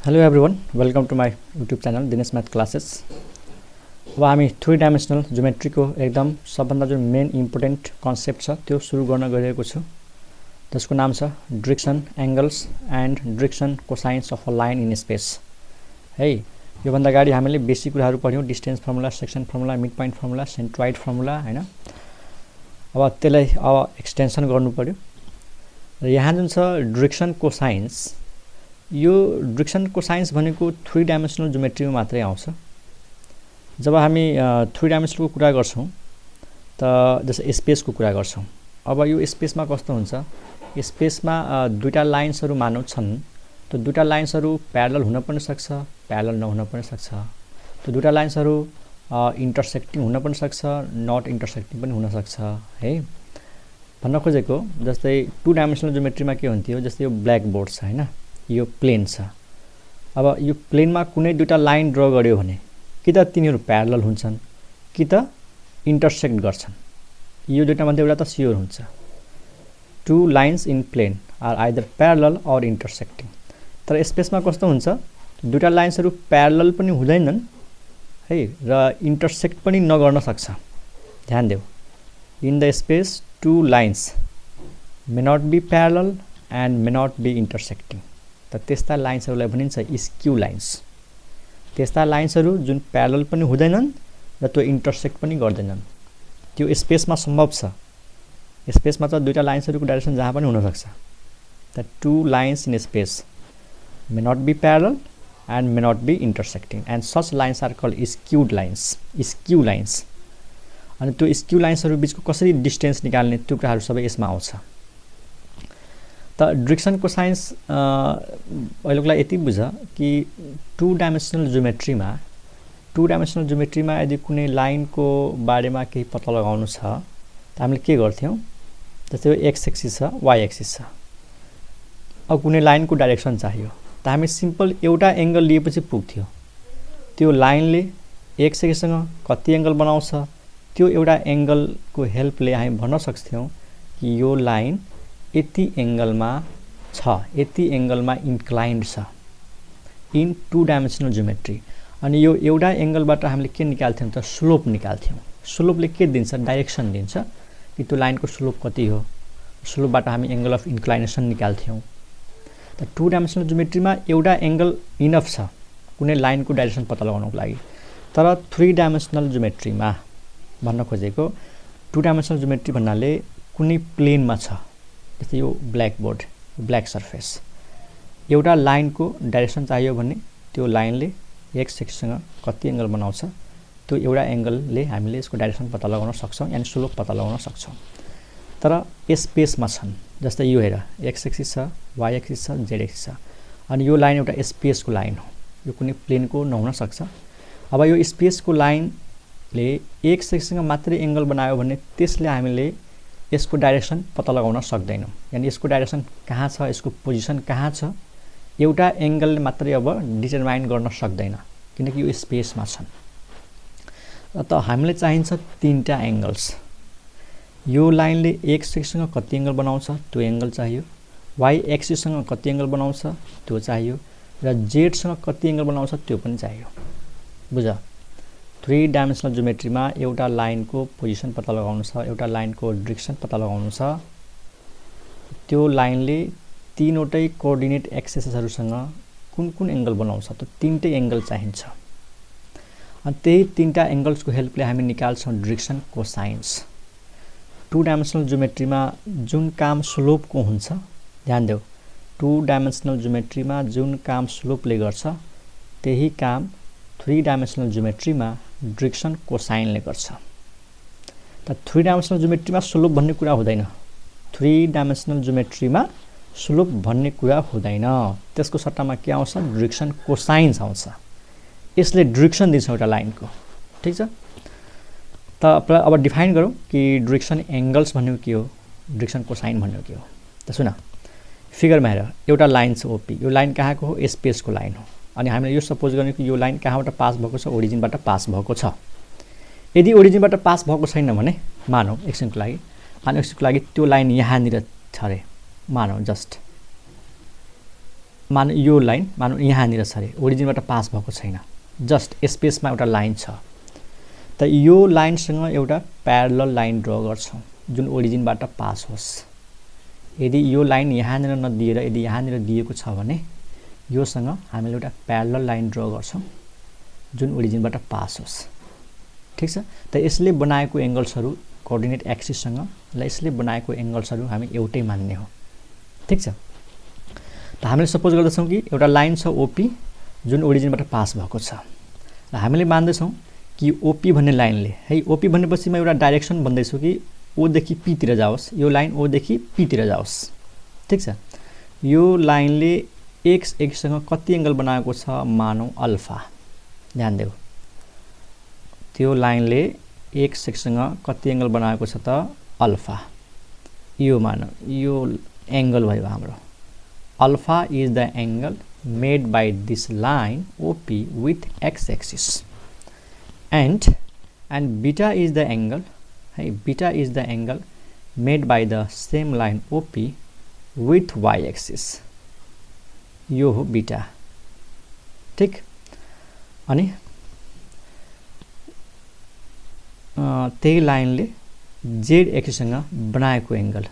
Hello everyone, welcome to my YouTube channel Dinesh Math Classes. अब हामी 3 dimensional geometry को एकदम सबभन्दा जुन मेन इम्पोर्टेन्ट कन्सेप्ट छ त्यो सुरु गर्न गइरहेको छु। जसको नाम छ direction angles and direction cosines of a line in space. है यो भन्दा अगाडि हामीले बेसिक कुराहरु पढ्यौं, distance formula, section formula, mid point formula, centroid formula हैन। अब त्यसलाई अब एक्सटेन्सन गर्नु पर्यो। र यहाँ जुन छ डिरेक्सन कोसाइन्स, यो डिरेक्सन कोसाइन्स भनेको 3 डाइमेन्सनल ज्योमेट्रीमा मात्रै आउँछ। जब हामी 3 डाइमेन्सनलको कुरा गर्छौं त जस्तै स्पेसको कुरा गर्छौं। अब यो स्पेसमा कस्तो हुन्छ, स्पेसमा दुईटा लाइन्सहरु मानौ छन्। त्यो दुईटा लाइन्सहरु प्यारलल हुन पनि सक्छ, प्यारलल नहुन पनि सक्छ। त्यो दुईटा लाइन्सहरु इन्टरसेक्टिङ हुन पनि सक्छ, नट इन्टरसेक्टिङ पनि हुन सक्छ। है भन्न खोजेको जस्तै 2 डाइमेन्सनल ज्योमेट्रीमा के हुन्थ्यो, जस्तै यो ब्ल्याक बोर्ड छ हैन, यो प्लेन छ। अब यो प्लेनमा कुनै दुईटा लाइन ड्रा गर्यो भने कि त तिनीहरु प्यारलल हुन्छन् कि त इन्टरसेक्ट गर्छन्। यो दुईटा मध्ये एउटा त स्योर हुन्छ। 2 lines in plane are either parallel or intersecting. तर स्पेसमा कस्तो हुन्छ, दुईटा लाइन्सहरु प्यारलल पनि हुँदैनन् है र इन्टरसेक्ट पनि नगर्न सक्छ। ध्यान देऊ, in the space 2 lines may not be parallel and may not be intersecting. त त्यस्ता लाइन्सहरुलाई भनिन्छ स्क्यू लाइन्स। त्यस्ता लाइन्सहरु जुन प्यारलल पनि हुँदैनन् र त्यो इन्टरसेक्ट पनि गर्दैनन्, त्यो स्पेसमा सम्भव छ। स्पेसमा त दुईटा लाइन्सहरुको डाइरेक्सन जहाँ पनि हुन सक्छ। त 2 lines in space may not be parallel and may not be intersecting, and such lines are called skewed lines. Skew lines. अनि त्यो स्क्यू लाइन्सहरु बीचको कसरी डिस्टेन्स निकाल्ने त्यो कुराहरु सबै यसमा आउँछ। त डिरेक्सन कोसाइन्स अहिलेको लागि यति बुझ कि 2 डाइमेन्सनल ज्योमेट्रीमा यदि कुनै लाइनको बारेमा केही पत्ता लगाउनु छ त हामीले के गर्थ्यौं, जस्तै एक्स एक्सिस छ, वाई एक्सिस छ। अब कुनै लाइनको डाइरेक्सन चाहियो त हामी सिम्पल एउटा एंगल लिएपछि पुग्थ्यो। त्यो लाइनले एक्स एक्सिससँग कति एंगल बनाउँछ त्यो एउटा एंगलको हेल्पले हामी भन्न सक्थ्यौं कि यो लाइन यति एंगलमा छ, यति एंगलमा इन्क्लाइन्ड छ इन 2 डाइमेन्सनल ज्योमेट्री। अनि यो एउटा एंगलबाट हामीले के निकाल्थ्यौं त स्लोप निकाल्थ्यौं। स्लोपले के दिन्छ, डाइरेक्सन दिन्छ कि त्यो लाइनको स्लोप कति हो। स्लोपबाट हामी एंगल अफ इन्क्लाइनेसन निकाल्थ्यौं। त 2 डाइमेन्सनल ज्योमेट्रीमा एउटा एंगल इनफ छ कुनै लाइनको डाइरेक्सन पत्ता लगाउनको लागि। तर 3 डाइमेन्सनल ज्योमेट्रीमा भन्न खोजेको 2 डाइमेन्सनल ज्योमेट्री भन्नाले कुनै प्लेनमा छ, जस्तै यो ब्ल्याक बोर्ड, ब्ल्याक सर्फेस, एउटा लाइनको डाइरेक्सन चाहियो भने त्यो लाइनले एक्स एक्सिससँग कति एंगल बनाउँछ त्यो एउटा एंगलले हामीले यसको डाइरेक्सन पत्ता लगाउन सक्छौं, यानी स्लोप पत्ता लगाउन सक्छौं। तर स्पेसमा छन्, जस्तै यो हेर एक्स एक्सिस छ, वाई एक्सिस छ, जेड एक्सिस छ। अनि यो लाइन एउटा स्पेसको लाइन हो, यो कुनै प्लेनको नहुन सक्छ। अब यो स्पेसको लाइनले एक्स एक्सिससँग मात्रै एंगल बनायो भने त्यसले हामीले यसको डाइरेक्सन पत्ता लगाउन सक्दैनौं। यानी यसको डाइरेक्सन कहाँ छ, यसको पोजिसन कहाँ छ, एउटा एंगलले मात्रै अब डिटरमाइन गर्न सक्दैन किनकि यो स्पेसमा छन्। त हामीलाई चाहिन्छ 3टा एंगल्स। यो लाइनले एक्स एक्सिससँग कति एंगल बनाउँछ त्यो एंगल चाहियो, वाई एक्सिससँग कति एंगल बनाउँछ त्यो चाहियो, र जेड सँग कति एंगल बनाउँछ त्यो पनि चाहियो। बुझ, 3 डाइमेन्सनल ज्योमेट्रीमा एउटा लाइनको पोजिसन पत्ता लगाउनु छ, एउटा लाइनको डिरेक्सन पत्ता लगाउनु छ। त्यो लाइनले तीनवटै कोअर्डिनेट एक्सिसहरुसँग कुन कुन एंगल बनाउँछ त 3टै एंगल चाहिन्छ। अनि त्यही 3टा एंगल्सको हेल्पले हामी निकाल्छौं डिरेक्सन कोसाइन्स। 2 डाइमेन्सनल ज्योमेट्रीमा जुन काम स्लोपको हुन्छ, ध्यान देऊ, 2 डाइमेन्सनल ज्योमेट्रीमा जुन काम स्लोपले गर्छ त्यही काम 3 डाइमेन्सनल ज्योमेट्रीमा डिरेक्सन कोसाइनले गर्छ। त 3 डाइमेन्सनल ज्योमेट्रीमा स्लोप भन्ने कुरा हुँदैन। 3 डाइमेन्सनल ज्योमेट्रीमा स्लोप भन्ने कुरा हुँदैन। त्यसको सट्टामा के आउँछ, डिरेक्सन कोसाइन्स आउँछ। यसले डिरेक्सन दिन्छ एउटा लाइनको। ठीक छ, त अब डिफाइन गरौँ कि डिरेक्सन एंगल्स भन्ने के हो, डिरेक्सन कोसाइन भन्ने के हो। त सुन, फिगरमा हेर एउटा लाइन छ ओपी। यो लाइन कहाँको हो, स्पेसको लाइन हो। अनि हामीले यो सपोज गर्ने कि यो लाइन कहाँबाट पास भएको छ, ओरिजिनबाट पास भएको छ। यदि ओरिजिनबाट पास भएको छैन भने मानौ एकछिनको लागि त्यो लाइन यहाँनिर छ रे, मानौ जस्ट मानौ यो लाइन मानौ यहाँनिर छ अरे, ओरिजिनबाट पास भएको छैन, जस्ट स्पेसमा एउटा लाइन छ। त यो लाइनसँग एउटा प्यारलल लाइन ड्र गर्छौँ जुन ओरिजिनबाट पास होस्। यदि यो लाइन यहाँनिर नदिएर यदि यहाँनिर दिएको छ भने योसँग हामीले एउटा प्यारलल लाइन ड्र गर्छौँ जुन ओरिजिनबाट पास होस्। ठिक छ, त यसले बनाएको एङ्गल्सहरू कोअर्डिनेट एक्सिससँग ल यसले बनाएको एङ्गल्सहरू हामी एउटै मान्ने हो। ठिक छ, त हामीले सपोज गर्दछौँ कि एउटा लाइन छ ओपी जुन ओरिजिनबाट पास भएको छ र हामीले मान्दैछौँ कि ओपी भन्ने लाइनले है, ओपी भनेपछि म एउटा डाइरेक्सन भन्दैछु कि ओदेखि पीतिर जाओस्, यो लाइन ओदेखि पीतिर जाओस्। ठिक छ, यो लाइनले एक्स एक्ससँग कति एङ्गल बनाएको छ मानौ अल्फा, ध्यान देऊ। त्यो लाइनले एक्स एक्ससँग कति एङ्गल बनाएको छ त अल्फा, यो मानौ यो एङ्गल भयो हाम्रो। Alpha is the angle made by this line OP with x axis and beta is the angle, hey, beta is the angle made by the same line OP with y axis, यो हो beta. ठीक, अनि त्यही लाइनले Z एक्सिससँग बनाएको angle,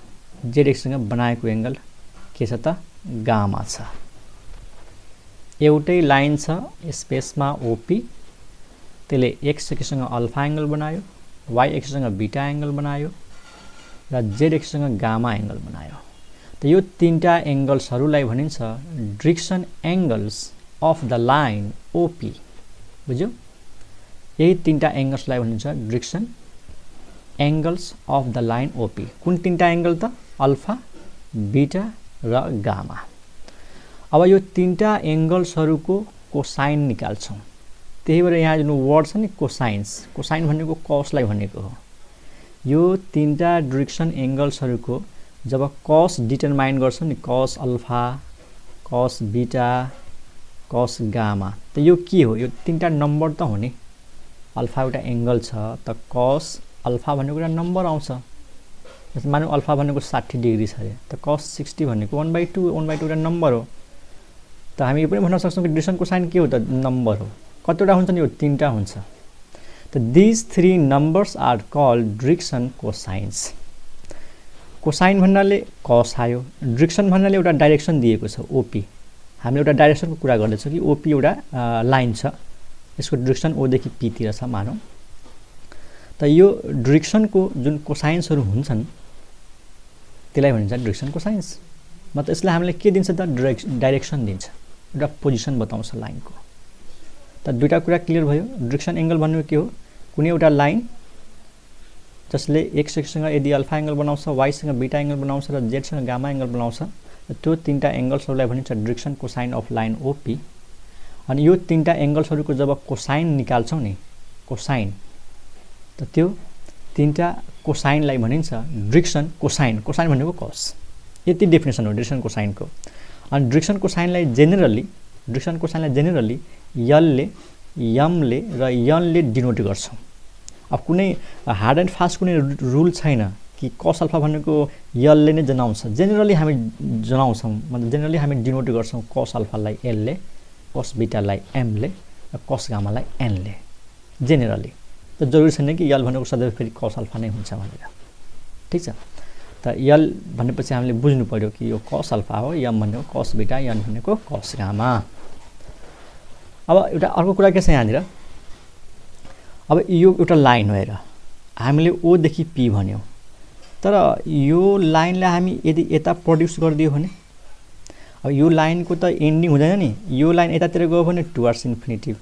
Z एक्सिससँग बनाएको angle के छ त गामा छ। एउटै लाइन छ स्पेसमा ओपी, त्यसले एक्स एक्सिससँग अल्फा एङ्गल बनायो, वाइ एक्सिससँग बीटा एङ्गल बनायो र जेड एक्सिससँग गामा एङ्गल बनायो। त यो तीनटा एङ्गल्सहरूलाई भनिन्छ direction angles of the line OP. बुझ्यो, यही तीनटा एङ्गल्सलाई भनिन्छ direction angles of the line OP. कुन तीनटा एङ्गल त अल्फा, बीटा र गामा। अब यो तीनटा एङ्गल्सहरूको कोसाइन निकाल्छौँ। त्यही भएर यहाँ जुन वर्ड छ नि कोसाइन्स, कोसाइन भनेको कसलाई भनेको हो। यो तीनटा डिरेक्सन एङ्गल्सहरूको जब कस डिटरमाइन गर्छौँ नि, कस अल्फा, कस बीटा, कस गामा, त यो के हो, यो तीनटा नम्बर त हो नि। अल्फा एउटा एङ्गल छ त कस अल्फा भनेको एउटा नम्बर आउँछ। जस्तै मानौँ अल्फा भनेको 60 डिग्री छ अरे, त कस 60 भनेको 1/2, 1/2 एउटा नम्बर हो। त हामी यो पनि भन्न सक्छौँ कि डिरेक्सन कोसाइन के हो त नम्बर हो। कतिवटा हुन्छ नि, यो तीनटा हुन्छ। त these 3 numbers are called direction cosines. Cosine भन्नाले कस आयो, डिरेक्सन भन्नाले एउटा डाइरेक्सन दिएको छ ओपी। हामीले एउटा डाइरेक्सनको कुरा गर्दैछौँ कि ओपी एउटा लाइन छ, यसको डिरेक्सन ओदेखि पीतिर छ मानौँ। त यो डिरेक्सनको जुन कोसाइन्सहरू हुन्छन् त्यसलाई भनिन्छ डिरेक्सन कोसाइन्स। मतलब यसले हामीले के दिन्छ त डाइरेक्सन दिन्छ, एउटा पोजिसन बताउँछ लाइनको। त दुईटा कुरा क्लियर भयो। डिरेक्सन एङ्गल भनेको के हो, कुनै एउटा लाइन जसले एक्स एक्ससँग यदि अल्फा एङ्गल बनाउँछ, वाइसँग बीटा एङ्गल बनाउँछ र जेडसँग गामा एङ्गल बनाउँछ, त्यो तीनटा एङ्गल्सहरूलाई भनिन्छ direction cosine of line OP. अनि यो तीनटा एङ्गल्सहरूको जब कोसाइन निकाल्छौँ नि, कोसाइन, त त्यो तीनटा कोसाइनलाई भनिन्छ डिरेक्सन कोसाइन। कोसाइन भनेको कस, यति डेफिनेसन हो डिरेक्सन कोसाइनको। अनि डिरेक्सन कोसाइनलाई जेनेरली यलले, यमले र यनले डिनोट गर्छौँ। अब कुनै हार्ड एन्ड फास्ट कुनै रुल छैन कि कस अल्फा भनेको यलले नै जनाउँछ। जेनेरली हामी जनाउँछौँ, मतलब जेनेरली हामी डिनोट गर्छौँ कस अल्फालाई एलले, कस बीटालाई एमले र कस गामालाई एनले जेनेरली। त जरुरी छैन कि यल भनेको सदैव फेरि कस अल्फा नै हुन्छ भनेर। ठिक छ, त यल भनेपछि हामीले बुझ्नु पर्यो कि यो कस अल्फा हो, यम भनेको कस बीटा, यन भनेको कस गामा। अब एउटा अर्को कुरा के छ यहाँनिर, अब यो एउटा लाइन हो हेर, हामीले ओदेखि पी भन्यौँ, तर यो लाइनलाई हामी यदि यता प्रड्युस गरिदियो भने, अब यो लाइनको त एन्डिङ हुँदैन नि, यो लाइन यतातिर गयो भने टुवर्ड्स इन्फिनिटी।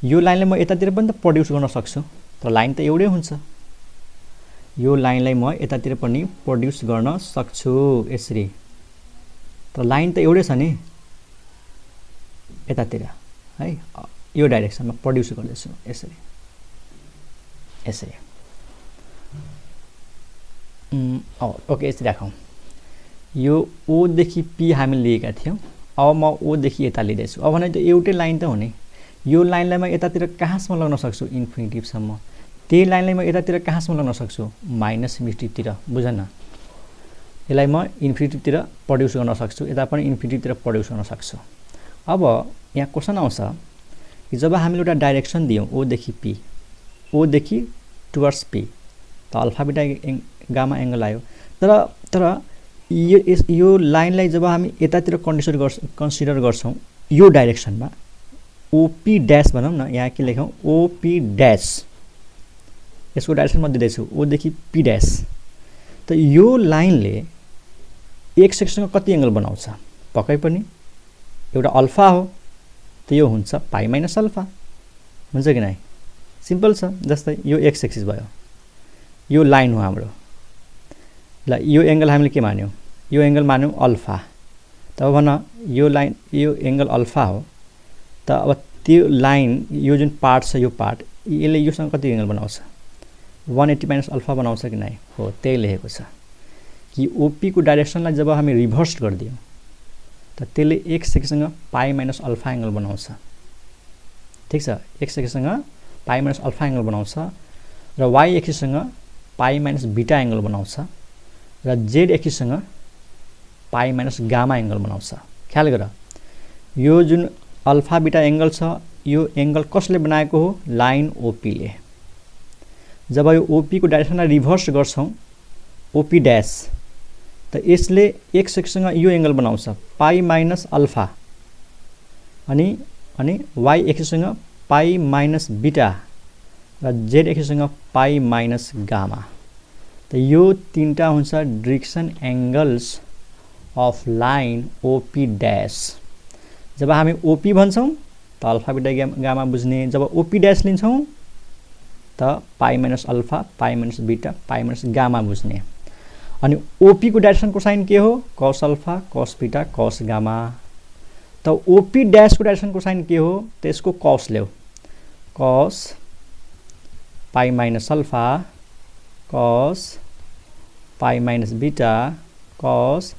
यो लाइनलाई म यतातिर पनि त प्रड्युस गर्न सक्छु, तर लाइन त एउटै हुन्छ। यो लाइनलाई म यतातिर पनि प्रड्युस गर्न सक्छु यसरी, तर लाइन त एउटै छ नि यतातिर है, यो डाइरेक्सनमा प्रड्युस गर्दैछु यसरी यसरी। ओके, यसरी राखौँ। यो ओदेखि पी हामी लिएका थियौँ, अब म ओदेखि यता लिँदैछु। अब भने त एउटै लाइन त हो नि। यो लाइनलाई म यतातिर कहाँसम्म लग्न सक्छु, इन्फिनिटिभसम्म। त्यही लाइनलाई म यतातिर कहाँसम्म लग्न सक्छु, माइनस इन्फिनिटीतिर। बुझ न, यसलाई म इन्फिनिटीतिर प्रड्युस गर्न सक्छु, यता पनि इन्फिनिटीतिर प्रड्युस गर्न सक्छु। अब यहाँ क्वेसन आउँछ कि जब हामीले एउटा डाइरेक्सन दियौँ ओ देखि पी, ओ देखि टुवर्ड्स पी, त अल्फा बीटा गामा एंगल आयो। तर यो लाइनलाई जब हामी यतातिर कन्सिडर गर्छौं यो डाइरेक्सनमा ओपी डैश भनौं न, यहाँ के लेखौं ओपी डैश, यसको डाइरेक्सन म दिँदैछु ओ देखि पी डैश। त यो लाइनले एक्स एक्ससँग कति एंगल बनाउँछ? पक्कै पनि एउटा अल्फा हो, त यो हुन्छ पाई माइनस अल्फा, हुन्छ कि नै? सिम्पल छ। जस्तै यो एक्स एक्सिस भयो, यो लाइन हो हाम्रो, ल यो एंगल हामीले के मान्यौं? यो एंगल मान्यौं अल्फा। त अब भन यो लाइन यो एंगल अल्फा हो, त अब त्यो लाइन यो जुन पार्ट छ, यो पार्ट यसले योसँग कति एंगल बनाउँछ? 180 माइनस अल्फा बनाउँछ कि नै? हो, त्यही लेखेको छ कि ओपी को डाइरेक्सनलाई जब हामी रिभर्स गरिदियौं त त्यसले एक्स एक्सिससँग पाई माइनस अल्फा एंगल बनाउँछ। ठीक छ, एक्स एक्सिससँग पाई माइनस अल्फा एंगल बनाउँछ र वाई एक्सिससँग पाई माइनस बीटा एंगल बनाउँछ र जेड एक्सिससँग पाई माइनस गामा एंगल बनाउँछ। ख्याल गर, यो जुन अल्फा बीटा एंगल छ यो एंगल कसले बनाएको हो? लाइन ओपी ले। जब यो ओपी को डाइरेक्सनलाई रिभर्स गर्छौं ओपी डैश, त यसले एक्स एक्सिससँग यो एंगल बनाउँछ पाई माइनस अल्फा, अनि वाई एक्सिससँग पाई माइनस बीटा र जेड एक्सिससँग पाई माइनस गामा। त यो तीनटा हुन्छ direction angles of line OP dash. जब हामी ओपी भन्छौं त अल्फा बीटा गामा बुझ्ने, जब ओपी डैश लिन्छौं त पाई माइनस अल्फा पाई माइनस बीटा पाई माइनस गामा बुझ्ने। अनि ओपी को डाइरेक्सन को साइन के हो? Cos alpha cos beta cos gamma. त ओपी डैश को डाइरेक्सन को साइन के हो? त्यसको कॉस ल्याऊ, cos pi minus alpha cos pi minus beta cos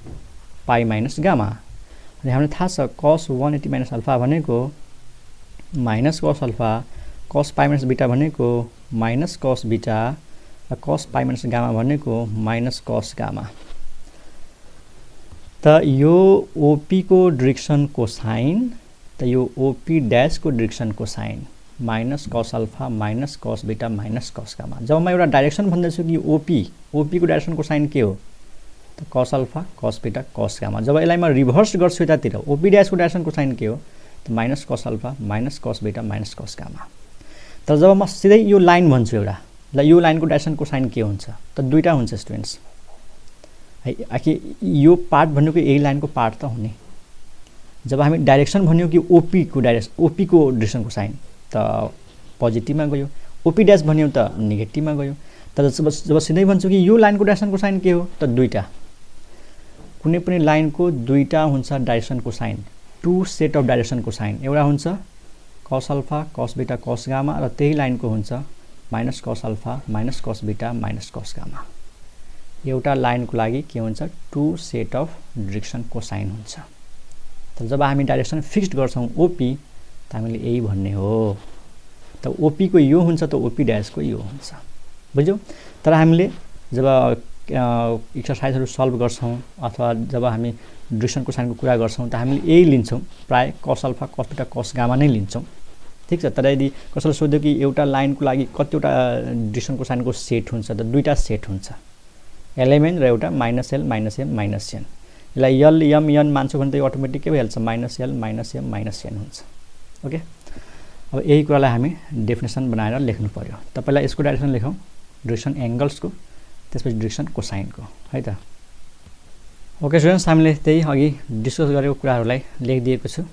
pi minus gamma. अनि हामीलाई थाहा छ कॉस 180 माइनस अल्फा भनेको minus cos alpha, cos pi minus beta भनेको माइनस कॉस बीटा र कॉस पाई माइनस गामा भनेको माइनस कॉस गामा। त यो ओपी को डाइरेक्सन को साइन, त यो ओपी डैश को direction cosine minus cos alpha minus cos beta minus cos gamma. जब म एउटा डाइरेक्सन भन्दैछु कि ओपी को डाइरेक्सन को साइन के हो? त cos alpha cos beta cos gamma. जब यसलाई म रिभर्स गर्छु यतातिर ओपी डैश को डाइरेक्सन को साइन के हो? त minus cos alpha minus cos beta minus cos gamma. तर जब म सिधै यो लाइन भन्छु एउटा, ल यो लाइन को डाइरेक्सन को साइन के हुन्छ? त दुईटा हुन्छ स्टुडेन्ट्स है। आखिर यो पार्ट भनेको यही लाइन को पार्ट त हुने। जब हामी डाइरेक्सन भन्यौ कि ओपी को डाइरेक्सन को साइन त पोजिटिभमा गयो, ओपी डैश भन्यौ त नेगेटिभमा गयो। तर जब सिधै भन्छु कि यो लाइन को डाइरेक्सन को साइन के हो? त दुईटा। कुनै पनि लाइन को दुईटा हुन्छ direction cosine, two set of direction cosine. एउटा हुन्छ cos alpha cos beta cos gamma र त्यही लाइन को हुन्छ minus cos alpha minus cos beta minus cos gamma. एउटा लाइन को लागि के हुन्छ? Two set of direction cosine हुन्छ। तर जब हामी डाइरेक्सन फिक्स्ड गर्छौं ओपी त हामीले यही भन्ने हो। त ओपी को यो हुन्छ त ओपी डैश को यो हुन्छ, बुझ्यौ? तर हामीले जब एक्सरसाइजहरु सल्भ गर्छौं अथवा जब हामी डाइरेक्सन को साइन को कुरा गर्छौं त हामीले यही लिन्छौं, प्राय cos alpha cos beta cos gamma नै लिन्छौं। ठीक छ। तर यदि कसैले सोध्यो कि एउटा लाइन को लागि कतिवटा डाइरेक्सन को साइन को सेट हुन्छ? त दुईटा सेट हुन्छ, एलएमएन र एउटा minus L minus M minus N. यसलाई एल एम एन मान्छौ भने त अटोमेटिक के भइहाल्छ? Minus L minus M minus N हुन्छ। ओके, अब यही कुरालाई हामी डेफिनेसन बनाएर लेख्नु पर्यो। त पहिला यसको डाइरेक्सन लेखौं, डाइरेक्सन एंगल्स को, त्यसपछि डाइरेक्सन कोसाइन को, है त। ओके स्टुडेन्ट्स, हामीले त्यही अघि डिस्कस गरेको कुराहरूलाई लेखिदिएको छु।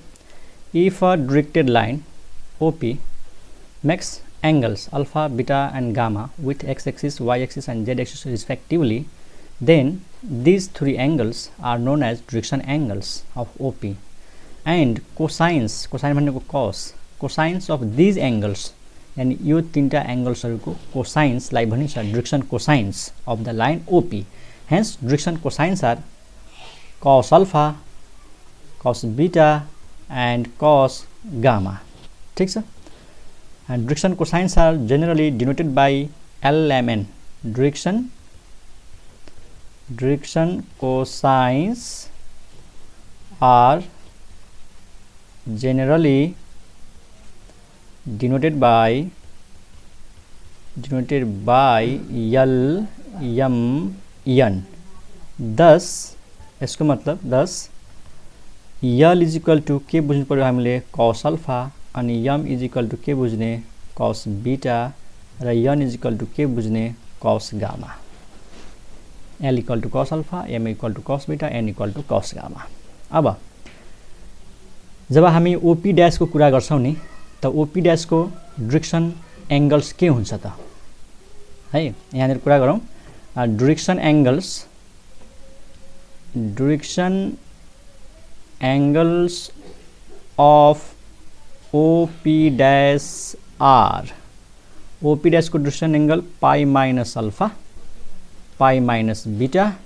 If a directed line OP makes angles alpha, beta and gamma with x-axis, y-axis and z-axis respectively, then these three angles are known as direction angles of OP, and cosines भनेको cosines of these angles, and यो तीनटा एंगल्सहरुको cosines लाई भनिन्छ direction cosines of the line OP. Hence direction cosines are cos alpha, cos beta and cos gamma. ठीक छ। And direction cosines are generally denoted by LMN, direction direction cosines are generally denoted by L, M, N. Thus यसको मतलब thus L is equal to के बुझ्नु पर्यो हामीले cos alpha अनि M is equal to के बुझ्ने cos beta र N is equal to के बुझ्ने cos gamma. L equal to cos alpha, M equal to cos beta, N equal to cos gamma. अब जब हामी OP dash को कुरा गर्छौं नि त OP dash को direction angles के हुन्छ त है यहाँनिर कुरा गरौं direction angles of OP dash are OP dash को direction angle pi minus alpha, pi minus beta,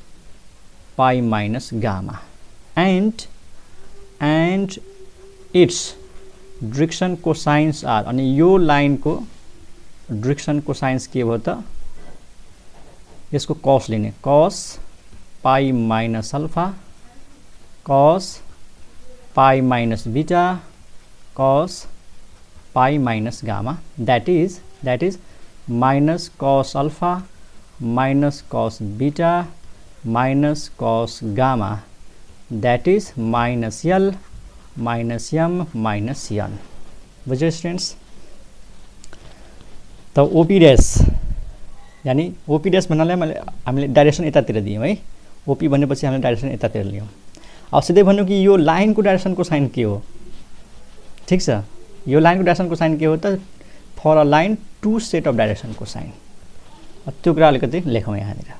pi minus gamma and its direction cosines are अनि यो लाइन को direction cosines के भयो त यसको cos लिने cos pi minus alpha, cos pi minus beta, cos pi minus gamma, that is minus cos alpha minus cos beta minus cos gamma, that is minus L minus M minus N. बुझ्यो students त OP dash यानी OP dash भन्नाले हामीले direction यतातिर दियौं है OP भनेपछि हामीले direction यतातिर लियौं अब सिधै भन्नु कि यो लाइनको डाइरेक्सन को साइन के हो ठीक छ यो लाइनको डाइरेक्सन को साइन के हो त for a line two set of direction cosine त्यो कुरा अलिकति लेखौं यहाँनिर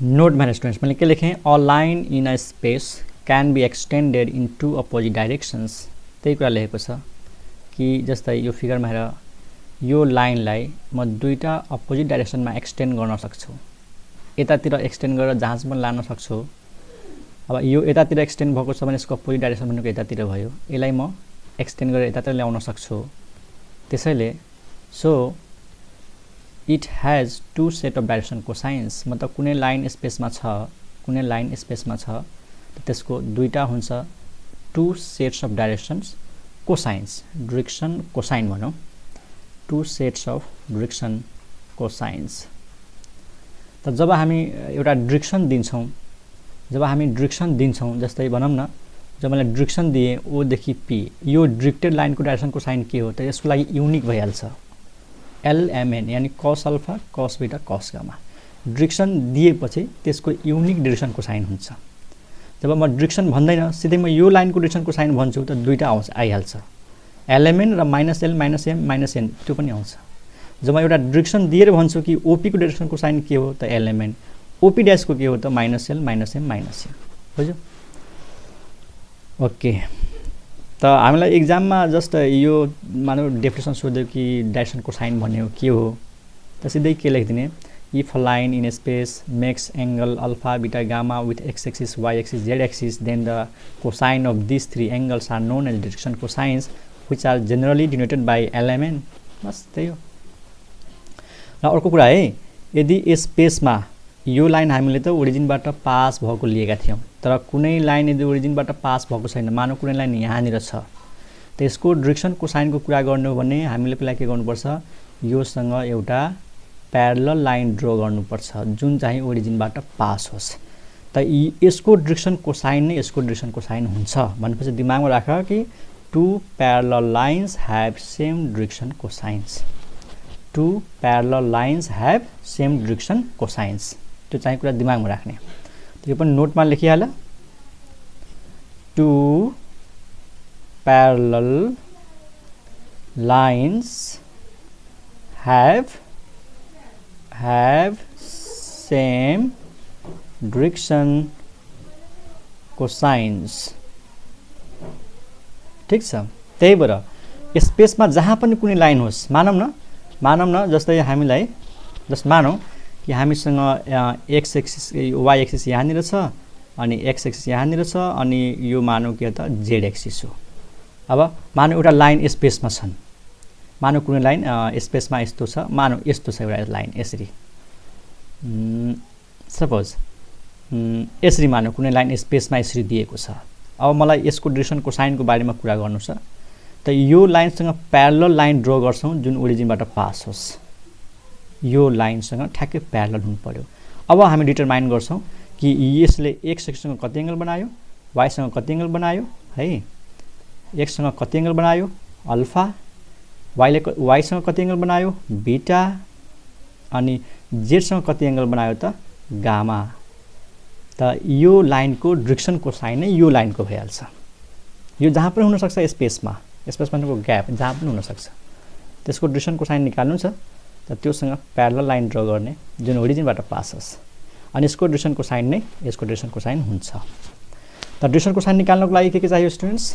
नोट मा स्टुडेन्ट्स मैले के लेखे a line in a space can be extended in two opposite directions त्यही कुरा लेखेको छ कि जस्तै यो फिगरमा हेर यो लाइनलाई म दुईटा अपोजिट डाइरेक्सनमा एक्सटेन्ड गर्न सक्छु यतातिर एक्सटेन्ड गरेर जहाँसम्म लान सक्छु अब यो यतातिर एक्सटेन्ड भएको छ भने यसको अपोजिट डाइरेक्सन भनेको यतातिर भयो यसलाई म एक्सटेन्ड गरेर यतातिर ल्याउन सक्छु त्यसैले so it has two set of direction cosines मतलब कुनै लाइन स्पेसमा छ त्यसको दुईटा हुन्छ two sets of directions cosines direction cosine भनौं two sets of direction cosines त जब हामी एउटा डाइरेक्सन दिन्छौं जस्तै भनौं न जब मैले डाइरेक्सन दिए O देखि P यो डाइरेक्टेड लाइनको डाइरेक्सन कोसाइन के हो त यसको लागि युनिक भइहाल्छ LMN यानी cos alpha cos beta cos gamma direction दिएपछि त्यसको युनिक डाइरेक्सन कोसाइन हुन्छ जब म डाइरेक्सन भन्दैन सिधै म यो लाइनको डाइरेक्सन कोसाइन भन्छु त दुईटा आइहाल्छ LMN र -L -M -N त्यो पनि आउँछ जब म एउटा डाइरेक्सन दिएर भन्छु कि OP को डाइरेक्सन कोसाइन के हो त LMN OP dash को के हो त -L -M -N बुझ्यो ओके त हामीलाई एक्जाममा जस्ट यो मानौ डेफिनेसन सोध्यो कि डाइरेक्सन कोसाइन भन्ने के हो त सिधै के लेख्दिने if a line in a space makes angle alpha beta gamma with x axis y axis z axis then the cosine of these three angles are known as direction cosines which are generally denoted by LMN बस त्यही हो र अर्को कुरा है यदि यस स्पेसमा यो line हामीले त ओरिजिनबाट पास भएको लिएका थियौं तर कुनै लाइन यदि ओरिजिनबाट पास भएको छैन मानौ कुनै लाइन यहाँनिर छ त्यसको डाइरेक्सन कोसाइनको कुरा गर्नु भने हामीले पहिला के गर्नुपर्छ योसँग एउटा प्यारलल लाइन ड्रा गर्नुपर्छ जुन चाहिँ ओरिजिनबाट पास होस् त यसको डाइरेक्सन कोसाइन नै यसको डाइरेक्सन कोसाइन हुन्छ भनेपछि दिमागमा राख कि two parallel lines have same direction cosines two parallel lines have same direction cosines त्यो चाहिँ कुरा दिमागमा राख्ने त्यो पनि नोटमा लेखिहाल two parallel lines have same direction cosines ठीक छ त्यही भएर स्पेसमा जहाँ पनि कुनै लाइन होस् मानौं न जस्तै हामीलाई जस्ट मानौं कि हामीसँग x एक्सिस y एक्सिस यहाँनिर छ अनि x एक्सिस यहाँनिर छ अनि यो मानौं के त z एक्सिस हो अब मानौं एउटा लाइन स्पेसमा छन् मानौं कुनै लाइन स्पेसमा यस्तो छ मानौं यस्तो छ एउटा लाइन यसरी सपोज यसरी मानौँ कुनै लाइन स्पेसमा यसरी दिएको छ। अब मलाई यसको डिरेक्सन कोसाइनको बारेमा कुरा गर्नु छ, त यो लाइनसँग प्यारलल लाइन ड्र गर्छौँ जुन ओरिजिनबाट पास होस्। यो लाइनसँग ठ्याक्कै प्यारलल हुनु पर्यो। अब हामी डिटरमाइन गर्छौँ कि यसले एक्स एक्सिससँग कति एङ्गल बनायो, वाइसँग कति एङ्गल बनायो है, एक्ससँग कति एङ्गल बनायो अल्फा, वाइसँग कति एङ्गल बनायो बीटा, अनि जेडसँग कति एङ्गल बनायो त गामा। त यो लाइनको डिरेक्सन कोसाइन नै यो लाइनको भइहाल्छ। यो जहाँ पनि हुनसक्छ स्पेसमा भनेको ग्याप जहाँ पनि हुनसक्छ। त्यसको डिरेक्सन कोसाइन निकाल्नु छ त त्योसँग प्यारलल लाइन ड्र गर्ने जुन ओरिजिनबाट पास होस्, अनि यसको डिरेक्सन कोसाइन नै यसको डिरेक्सन कोसाइन हुन्छ। त डिरेक्सन कोसाइन निकाल्नको लागि के चाहियो स्टुडेन्ट्स?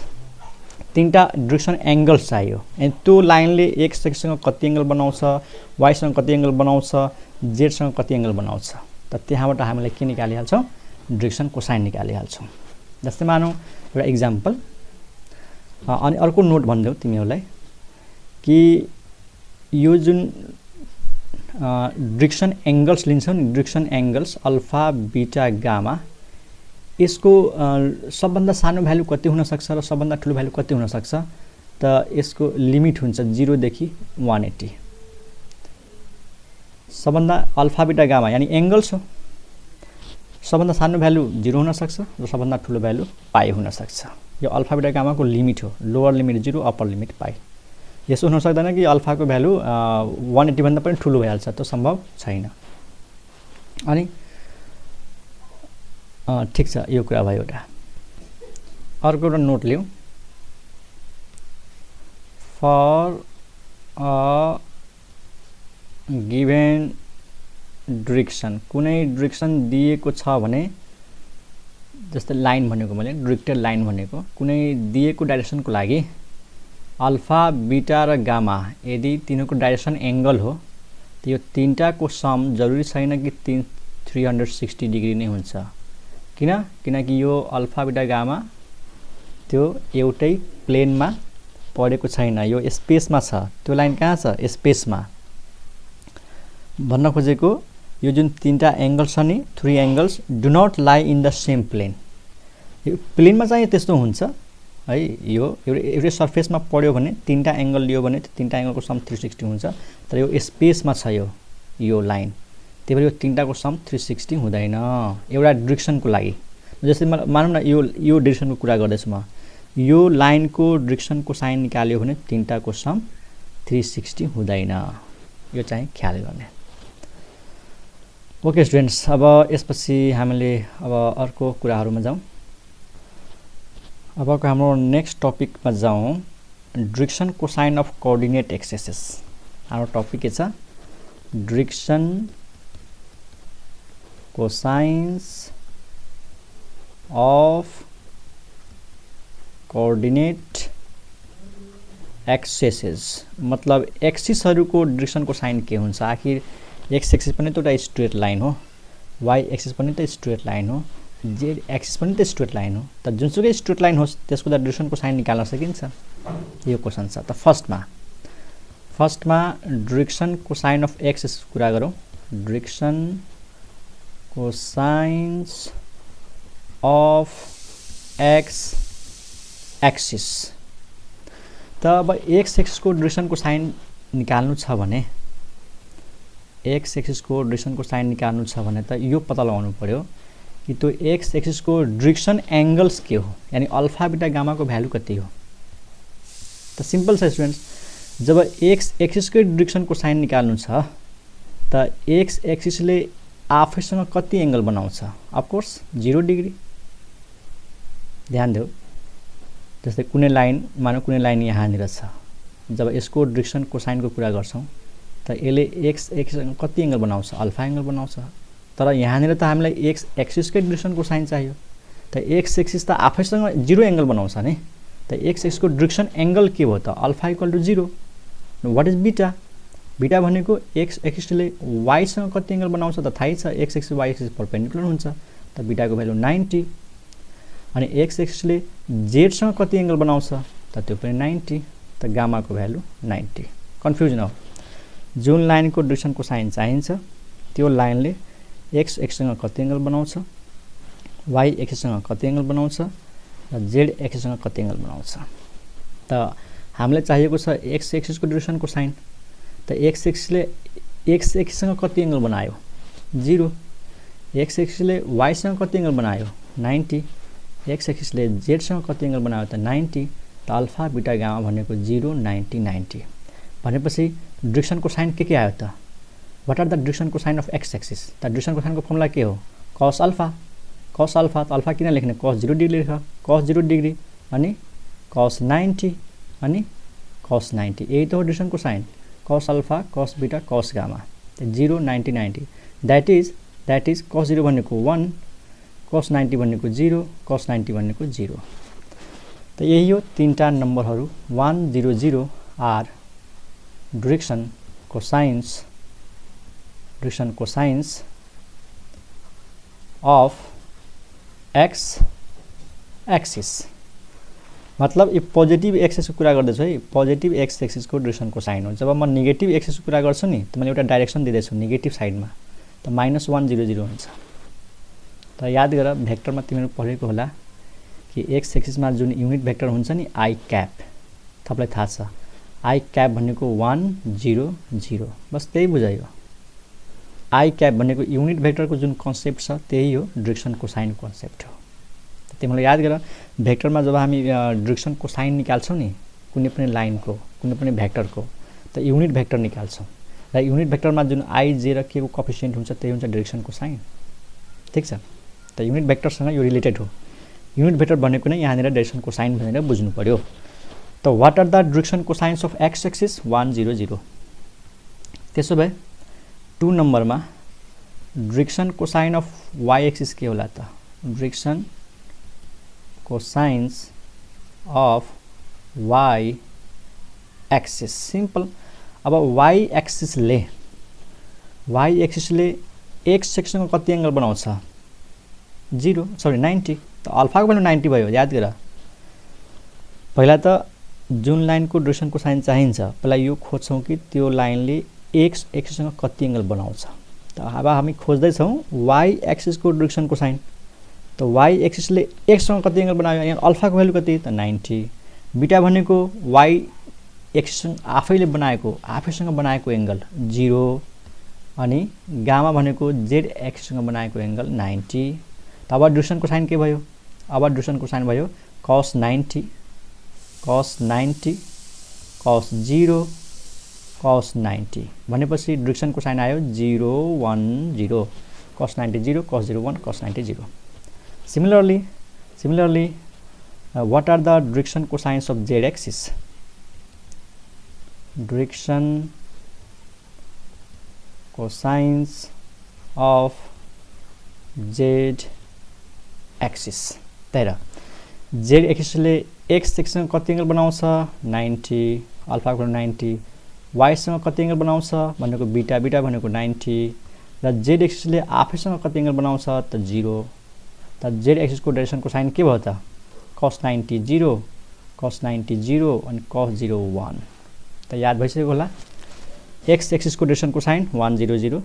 तीनटा डिरेक्सन एङ्गल्स चाहियो। अनि त्यो लाइनले एक्स एक्ससँग कति एङ्गल बनाउँछ, वाइसँग कति एङ्गल बनाउँछ, जेडसँग कति एङ्गल बनाउँछ। त त्यहाँबाट हामीले के निकालिहाल्छौँ? Direction cosine निकालिहाल्छौँ। जस्तै मानौँ एउटा इक्जाम्पल, अनि अर्को नोट भनिदेऊ तिमीहरूलाई कि यो जुन डिरेक्सन एङ्गल्स लिन्छौ नि, direction angles alpha beta gamma, यसको सबभन्दा सानो भ्यालु कति हुनसक्छ र सबभन्दा ठुलो भ्यालु कति हुनसक्छ? त यसको लिमिट हुन्छ 0 देखि 180। सबभन्दा अल्फा बीटा गामा यानि एङ्गल्स हो, सबभन्दा सानो भ्यालु 0 हुनसक्छ र सबभन्दा ठुलो भ्यालु पाई हुनसक्छ। यो अल्फा बीटा गामाको लिमिट हो, लोवर लिमिट 0 अप्पर लिमिट पाई। यसो हुन सक्दैन कि अल्फाको भ्यालु 180 भन्दा पनि ठुलो भइहाल्छ, त्यो सम्भव छैन। अनि ठिक छ, यो कुरा भयो एउटा। अर्को एउटा नोट लिउँ। फर अ गिभेन डिरेक्सन, कुनै डिरेक्सन दिएको छ भने, जस्तै लाइन भनेको मैले डिरेक्टेड लाइन भनेको, कुनै दिएको डाइरेक्सनको लागि अल्फा बीटा र गामा यदि तिनीहरूको डाइरेक्सन एङ्गल हो, त यो तीनटाको सम जरुरी छैन कि 360 डिग्री नै हुन्छ। किनकि यो अल्फा बीटा गामा त्यो एउटै प्लेनमा परेको छैन, यो स्पेसमा छ। त्यो लाइन कहाँ छ? स्पेसमा। भन्न खोजेको यो जुन तीनटा एङ्गल्स छ नि, 3 एङ्गल्स डु नट लाई इन द सेम प्लेन। यो प्लेनमा चाहिँ त्यस्तो हुन्छ है। यो एउटै सर्फेसमा पढ्यो भने तीनटा एङ्गल लियो भने त्यो तीनटा एङ्गलको सम 360 हुन्छ, तर यो स्पेसमा छ यो लाइन, त्यही भएर यो तीनटाको सम 360 हुँदैन एउटा डिरेक्सनको लागि। जस्तै मानौँ न यो डिरेक्सनको कुरा गर्दैछु म, यो लाइनको डिरेक्सनको साइन निकाल्यो भने तीनटाको सम 360 हुँदैन। यो चाहिँ ख्याल गर्ने। ओके स्टुडेन्ट्स, अब यसपछि हामीले अब अर्को कुराहरूमा जाउँ। अबको हाम्रो नेक्स्ट टपिकमा जाउँ, direction cosine of coordinate axis. हाम्रो टपिक के छ? Direction cosines of coordinate axis. मतलब एक्सिसहरूको डिरेक्सनको साइन के हुन्छ? आखिर एक्स एक्सिस पनि त एउटा स्ट्रेट लाइन हो, वाइ एक्सिस पनि त स्ट्रेट लाइन हो, जेड एक्सिस पनि त स्ट्रेट लाइन हो। त जुनसुकै स्ट्रेट लाइन होस् त्यसको त डिरेक्सनको साइन निकाल्न सकिन्छ? यो क्वेसन छ। त फर्स्टमा डिरेक्सन कोसाइन अफ एक्सिस कुरा गरौँ। Direction cosines of x axis. त अब एक्स एक्सिसको डिरेक्सनको साइन निकाल्नु छ भने, एक्स एक्सिसको डिरेक्सनको साइन निकाल्नु छ भने त यो पत्ता लगाउनु पर्यो कि त्यो एक्स एक्सिसको डिरेक्सन एङ्गल्स के हो, यानि अल्फा बीटा गामाको भ्यालु कति हो। त सिम्पल छ स्टुडेन्ट्स, जब एक्स एक्सिसकै डिरेक्सनको साइन निकाल्नु छ त एक्स एक्सिसले आफैसँग कति एङ्गल बनाउँछ? Of course 0 degree. ध्यान देऊ, जस्तै कुनै लाइन मानौँ, कुनै लाइन यहाँनिर छ, जब यसको डिरेक्सन कोसाइनको कुरा गर्छौँ त यसले एक्स एक्सिससँग कति एङ्गल बनाउँछ? अल्फा एङ्गल बनाउँछ। तर यहाँनिर त हामीलाई एक्स एक्सिसकै डिरेक्सनको साइन चाहियो, त एक्स एक्सिस त आफैसँग 0 एङ्गल बनाउँछ नि। त एक्स एक्सिसको डिरेक्सन एङ्गल के भयो त? Alpha equal to 0। What is beta? Beta भनेको एक्स एक्सिसले वाइसँग कति एङ्गल बनाउँछ त थाहै छ, X axis Y axis perpendicular हुन्छ, त बीटाको भ्यालु 90। अनि एक्स एक्सिसले जेडसँग कति एङ्गल बनाउँछ त त्यो पनि 90, त गामाको भ्यालु 90। कन्फ्युजन हो। जुन लाइनको डिरेक्सनको साइन चाहिन्छ त्यो लाइनले एक्स एक्ससँग कति एंगल बनाउँछ, वाई एक्ससँग कति एंगल बनाउँछ र जेड एक्ससँग कति एंगल बनाउँछ। त हामीलाई चाहिएको छ एक्स एक्सिसको ड्युरेसनको साइन। त एक्स एक्सिससँग कति एंगल बनायो 0, एक्स एक्सिसले वाईसँग कति एंगल बनायो 90, एक्स एक्सिसले जेडसँग कति एंगल बनायो त 90। त अल्फा बीटा गामा भनेको 0 90 90 भनेपछि ड्युरेसनको साइन के आयो त, व्हाट आर द ड्युरेसनको साइन अफ एक्स एक्सिस। त ड्युरेसनको साइनको फर्मुला के हो cos अल्फा। cos अल्फा त अल्फा किन लेख्ने cos 0 डिग्री लेख, cos 0 डिग्री अनि cos 90 अनि cos 90, यही त हो ड्युरेसनको sine cos alpha cos beta cos gamma. 0 90 90 that is cos 0 भनेको 1, cos 90 भनेको 0, cos 90 भनेको 0। त यही हो तीनटा नम्बरहरू 1 0 0 are direction cosines of x axis. मतलब यो पोजिटिभ एक्सिसको कुरा गर्दैछु है, पोजिटिभ एक्स एक्सिसको ड्युरेसनको साइन हो। जब म नेगेटिभ एक्सिसको कुरा गर्छु नि त मैले एउटा डाइरेक्सन दिँदैछु नेगेटिभ साइडमा, त -1 0 0 हुन्छ। त याद गर भेक्टरमा तिमीहरू पढेको होला कि एक्स एक्सिसमा जुन युनिट भेक्टर हुन्छ नि आई क्याप, तपाईँलाई थाहा छ आई क्याप भनेको 1 0 0, बस त्यही बुझायो। आई क्याप भनेको युनिट भेक्टरको जुन कन्सेप्ट छ त्यही हो ड्युरेसनको साइन कन्सेप्ट हो। तिमीलाई याद गर भेक्टरमा जब हामी ड्युरेसनको साइन निकाल्छौँ नि कुनै पनि लाइनको कुनै पनि भेक्टरको त युनिट भेक्टर निकाल्छौँ र युनिट भेक्टरमा जुन आई जे र के को कोएफिसिएन्ट हुन्छ त्यही हुन्छ ड्युरेसनको साइन। ठीक छ, त युनिट भेक्टरसँग यो रिलेटेड हो। युनिट भेक्टर भनेको नै यहाँनिर ड्युरेसनको साइन भनेर बुझ्नु पर्यो। त व्हाट आर द ड्युरेसनको साइन्स अफ एक्स एक्सिस 1 0 0। त्यसो भए 2 नम्बरमा direction cosine of y axis के होला त, direction cosines of y axis simple. अब वाई एक्सिसले एक्स सेक्सनको कति एंगल बनाउँछ 90, त अल्फाको भ्यालु 90 भयो। याद गर पहिला त जुन लाइनको ड्युरेसनको साइन चाहिन्छ पहिला यो खोज्छौँ कि त्यो लाइनले एक्स एक्सिससँग कति एंगल बनाउँछ। त अब हामी खोज्दैछौँ वाई एक्सिसको ड्युरेसनको साइन। त वाई एक्सिसले एक्ससँग कति एंगल बनायो, यहाँ अल्फाको भ्यालु कति त 90, बीटा भनेको वाई एक्सिससँग आफैसँग बनाएको एंगल 0 अनि गामा भनेको जेड एक्सिससँग बनाएको एंगल 90। त अब ड्युरेसनको साइन के भयो, अब ड्युरेसनको साइन भयो cos 90 cos 0 cos 90 भनेपछि ड्युरेसनको साइन आयो 0 1 0, cos 90 0 cos 0 1 cos 90 0। Similarly, what are the direction cosines of z axis? Direction cosines of z axis। तेरा z axis ले x सेक्सन कति एंगल बनाउँछ 90, अल्फा को 90, y सँग कति एंगल बनाउँछ भनेको बीटा भनेको 90 र z एक्सिस ले आफैसँग कति एंगल बनाउँछ त 0। त z एक्सिस को डाइरेक्सन को साइन के भयो त cos 90 0 cos 90 0 अनि cos 0 1। त याद भइसक्यो होला x एक्सिस को डाइरेक्सन को साइन 1 0 0,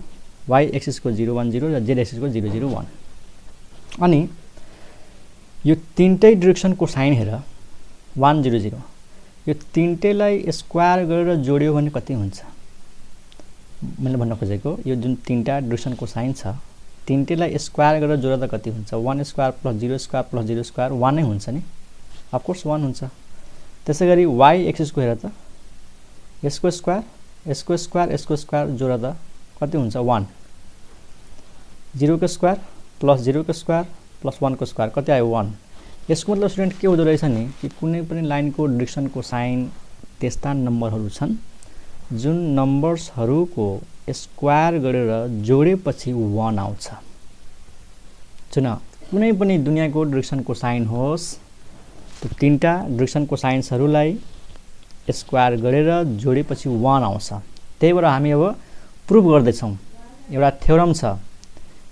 y एक्सिस को 0 1 0 र z एक्सिस को 0 0 1। अनि यो तीनटै डाइरेक्सन को साइन हेर 1 0 0, यो तीनटैलाई स्क्वायर गरेर जोड्यो भने कति हुन्छ। मैले भन्न खोजेको यो जुन तीनटा डाइरेक्सन को साइन छ तीनटैलाई स्क्वायर गरेर जोड्दा कति हुन्छ 1 square plus 0 square plus 0 square 1 नै हुन्छ नि, अफ कोर्स 1 हुन्छ। त्यसैगरी y एक्सिस को हेर त यसको स्क्वायर जोड्दा कति हुन्छ 1, 0 को स्क्वायर प्लस 0 को स्क्वायर प्लस 1 को स्क्वायर कति आयो 1। यसको मतलब स्टुडेन्ट के हुँदो रहेछ नि कि कुनै पनि लाइनको डाइरेक्सन को साइन त्यस्ता नम्बरहरू छन् जुन नम्बर्सहरूको स्क्वायर गरेर जोडेपछि 1 आउँछ। सुन कुनै पनि दुनियाँको डाइरेक्सन को साइन होस् त्यो तीनटा डाइरेक्सन को साइन्सहरूलाई स्क्वायर गरेर जोडेपछि 1 आउँछ। त्यही भएर हामी अब प्रुभ गर्दैछौँ एउटा थ्योरम छ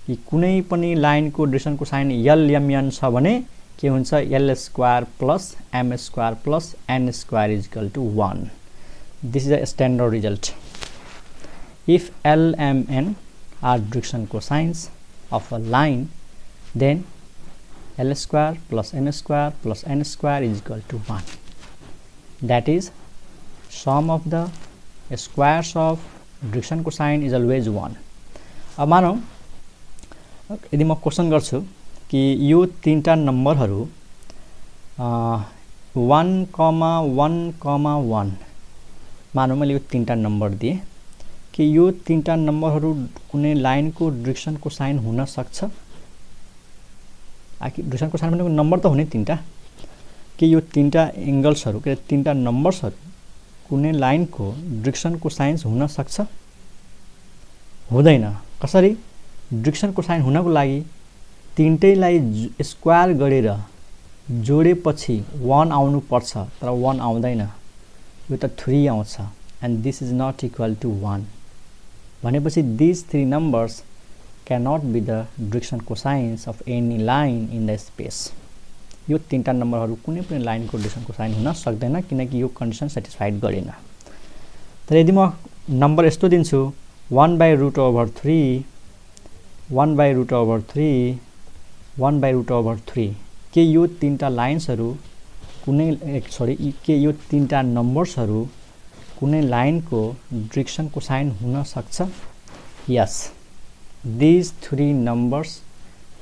कि कुनै पनि लाइनको डाइरेक्सन को साइन LMN छ भने के हुन्छ L square plus M square plus N square is equal to 1। This is a standard result. If LMN are direction cosines of a line, then L square plus n square plus n square is equal to 1. That is, sum of the squares of direction cosine is always 1. अब मानौ यदि म question गर्छु कि यो तीनटा नम्बरहरू 1, 1, 1 मानौ मैले यो तीनटा नम्बर दिए कि यो तीनटा नम्बरहरू कुनै लाइनको डाइरेक्सन कोसाइन हुन सक्छ। आखिर डाइरेक्सन कोसाइन भनेको नम्बर त हुने तीनटा कि यो तीनटा एंगल्सहरू के तीनटा नम्बर्सहरू कुनै लाइनको डाइरेक्सन कोसाइन हुन सक्छ? हुँदैन। कसरी? डाइरेक्सन कोसाइन हुनको लागि तीनटैलाई स्क्वायर गरेर जोडेपछि 1 आउनु पर्छ, तर 1 आउँदैन, यो त 3 आउँछ, and this is not equal to 1. भनेपछि these three numbers cannot be the direction cosines of any line in the space. यो तीनटा नम्बरहरू कुनै पनि लाइनको डाइरेक्सन कोसाइन हुन सक्दैन किनकि यो कन्डिसन सेटिस्फाइड गरेन। तर यदि म नम्बर यस्तो दिन्छु 1/√3 1/√3 1/√3 के यो तीनटा लाइन्सहरू कुनै के यो तीनटा नम्बर्सहरू कुनै लाइनको डाइरेक्सन कोसाइन हुन सक्छ? Yes, these three numbers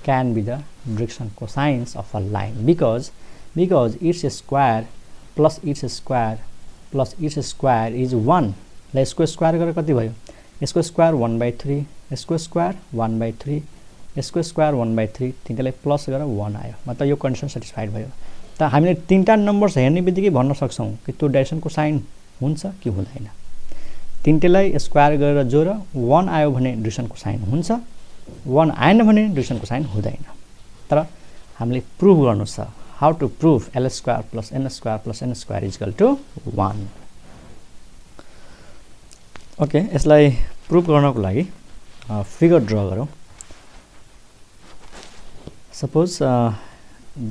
can be the direction cosines of a line because its square plus its square plus its square is 1. ल यसको स्क्वायर गरेर कति भयो? यसको स्क्वायर 1/3, यसको स्क्वायर 1/3, यसको स्क्वायर 1/3, तीनटालाई प्लस गरेर 1 आयो। मतलब यो कन्डिसन सेटिस्फाइड भयो। त हामीले तीनटा नम्बर्स हेर्ने बित्तिकै भन्न सक्छौं कि त्यो डाइरेक्सन कोसाइन हुन्छ कि हुँदैन। तीनटैलाई स्क्वायर गरेर जोड 1 आयो भने डाइरेक्सन कोसाइन हुन्छ, 1 आएन भने डाइरेक्सन कोसाइन हुँदैन। तर हामीले प्रुभ गर्नु छ। How to prove L square plus n square plus n square is equal to 1। Okay, यसलाई प्रुभ गर्नको लागि फिगर ड्रा गरौँ। Suppose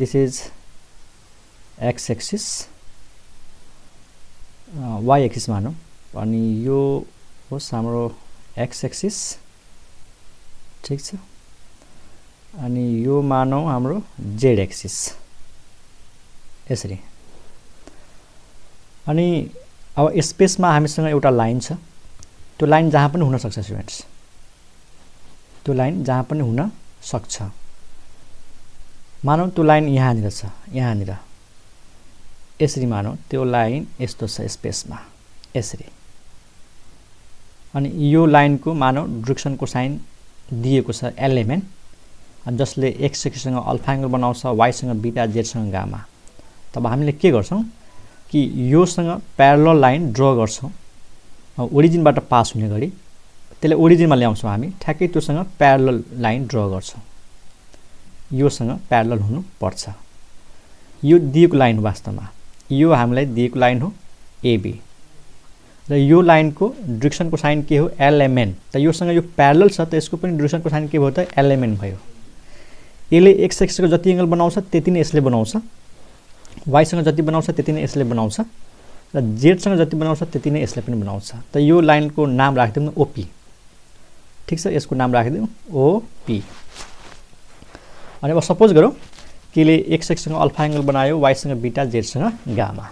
this is x axis, y axis मानौँ, अनि यो होस् हाम्रो x एक्सिस, ठीक छ, अनि यो मानौँ हाम्रो z एक्सिस, यसरी। अनि अब स्पेसमा हामीसँग एउटा लाइन छ, त्यो लाइन जहाँ पनि हुन सक्छ स्टुडेन्ट्स, त्यो लाइन जहाँ पनि हुन सक्छ। मानौँ त्यो लाइन यहाँनिर छ, यहाँनिर यसरी मानौँ त्यो लाइन यस्तो छ स्पेसमा, यसरी। अनि यो लाइनको मानौँ डाइरेक्सन कोसाइन दिएको छ एलएमएन, जसले x एक्सिससँग अल्फा एंगल बनाउँछ, y सँग बीटा, z सँग गामा। तब हामीले के गर्छौं कि योसँग प्यारलल लाइन ड्रा गर्छौं ओरिजिनबाट पास हुने गरी, त्यसले ओरिजिनमा ल्याउँछौं हामी, ठ्याक्कै त्योसँग प्यारलल लाइन ड्रा गर्छौं, योसँग प्यारलल हुनु पर्छ। यो दिएको लाइन वास्तवमा यो हामीलाई दिएको लाइन हो AB, र यो लाइनको डाइरेक्सन कोसाइन के हो? एलएमएन। त योसँग यो प्यारलल छ, त यसको पनि डाइरेक्सन कोसाइन के भयो त? एलएमएन भयो। यसले x एक्सिसको जति एंगल बनाउँछ त्यति नै यसले बनाउँछ, y सँग जति बनाउँछ त्यति नै यसले बनाउँछ, र z सँग जति बनाउँछ त्यति नै यसले पनि बनाउँछ। त यो लाइनको नाम राखिदिउँ न OP, ठीक छ, यसको नाम राखिदिउँ OP। अनि अब सपोज गरौँ कि ले x एक्सिससँग अल्फा एंगल बनायो, y सँग बीटा, z सँग गामा।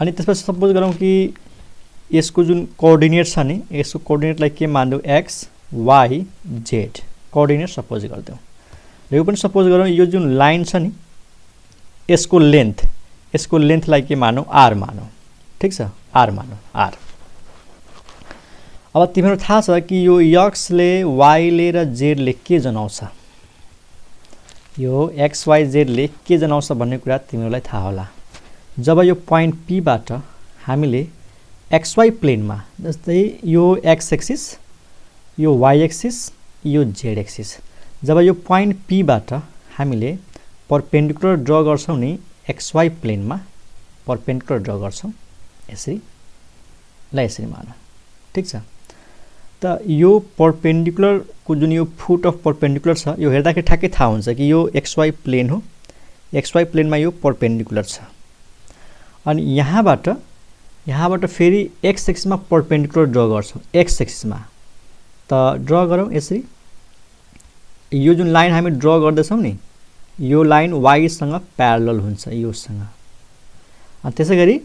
अनि त्यसपछि सपोज गरौँ कि यसको जुन कोअर्डिनेट छ नि, यसको कोअर्डिनेटलाई के मान्दौ? x, y, z coordinate suppose गर्दियौ। र यो पनि सपोज गरौँ यो जुन लाइन छ नि, यसको लेन्थलाई के मानौ? r मानौ, ठीक छ, r मानौ, r। अब तिमीहरु थाहा छ कि यो x ले y ले र z ले के जनाउँछ? यो x y z ले के जनाउँछ भन्ने कुरा तिमीहरुलाई थाहा होला। जब यो पोइन्ट P बाट हामीले xy प्लेनमा, जस्तै यो x एक्सिस, यो y एक्सिस, यो z एक्सिस, जब यो पोइन्ट P बाट हामीले परपेन्डिकुलर ड्रा गर्छौं नि xy प्लेनमा, परपेन्डिकुलर ड्रा गर्छौं यसरी, ल यसरी मानौ, ठीक छ। त यो परपेन्डिकुलर को जुन यो फुट अफ परपेन्डिकुलर छ, यो हेर्दाखेरि ठ्याक्कै थाहा हुन्छ कि यो xy प्लेन हो, xy प्लेनमा यो परपेन्डिकुलर छ। अनि यहाँबाट फेरि x एक्सिसमा परपेन्डिकुलर ड्रा गर्छौं, x एक्सिसमा। त ड्रा गरौँ यसरी, यो जुन लाइन हामी ड्र गर्दैछौँ नि यो लाइन y सँग प्यारलल हुन्छ योसँग। त्यसैगरी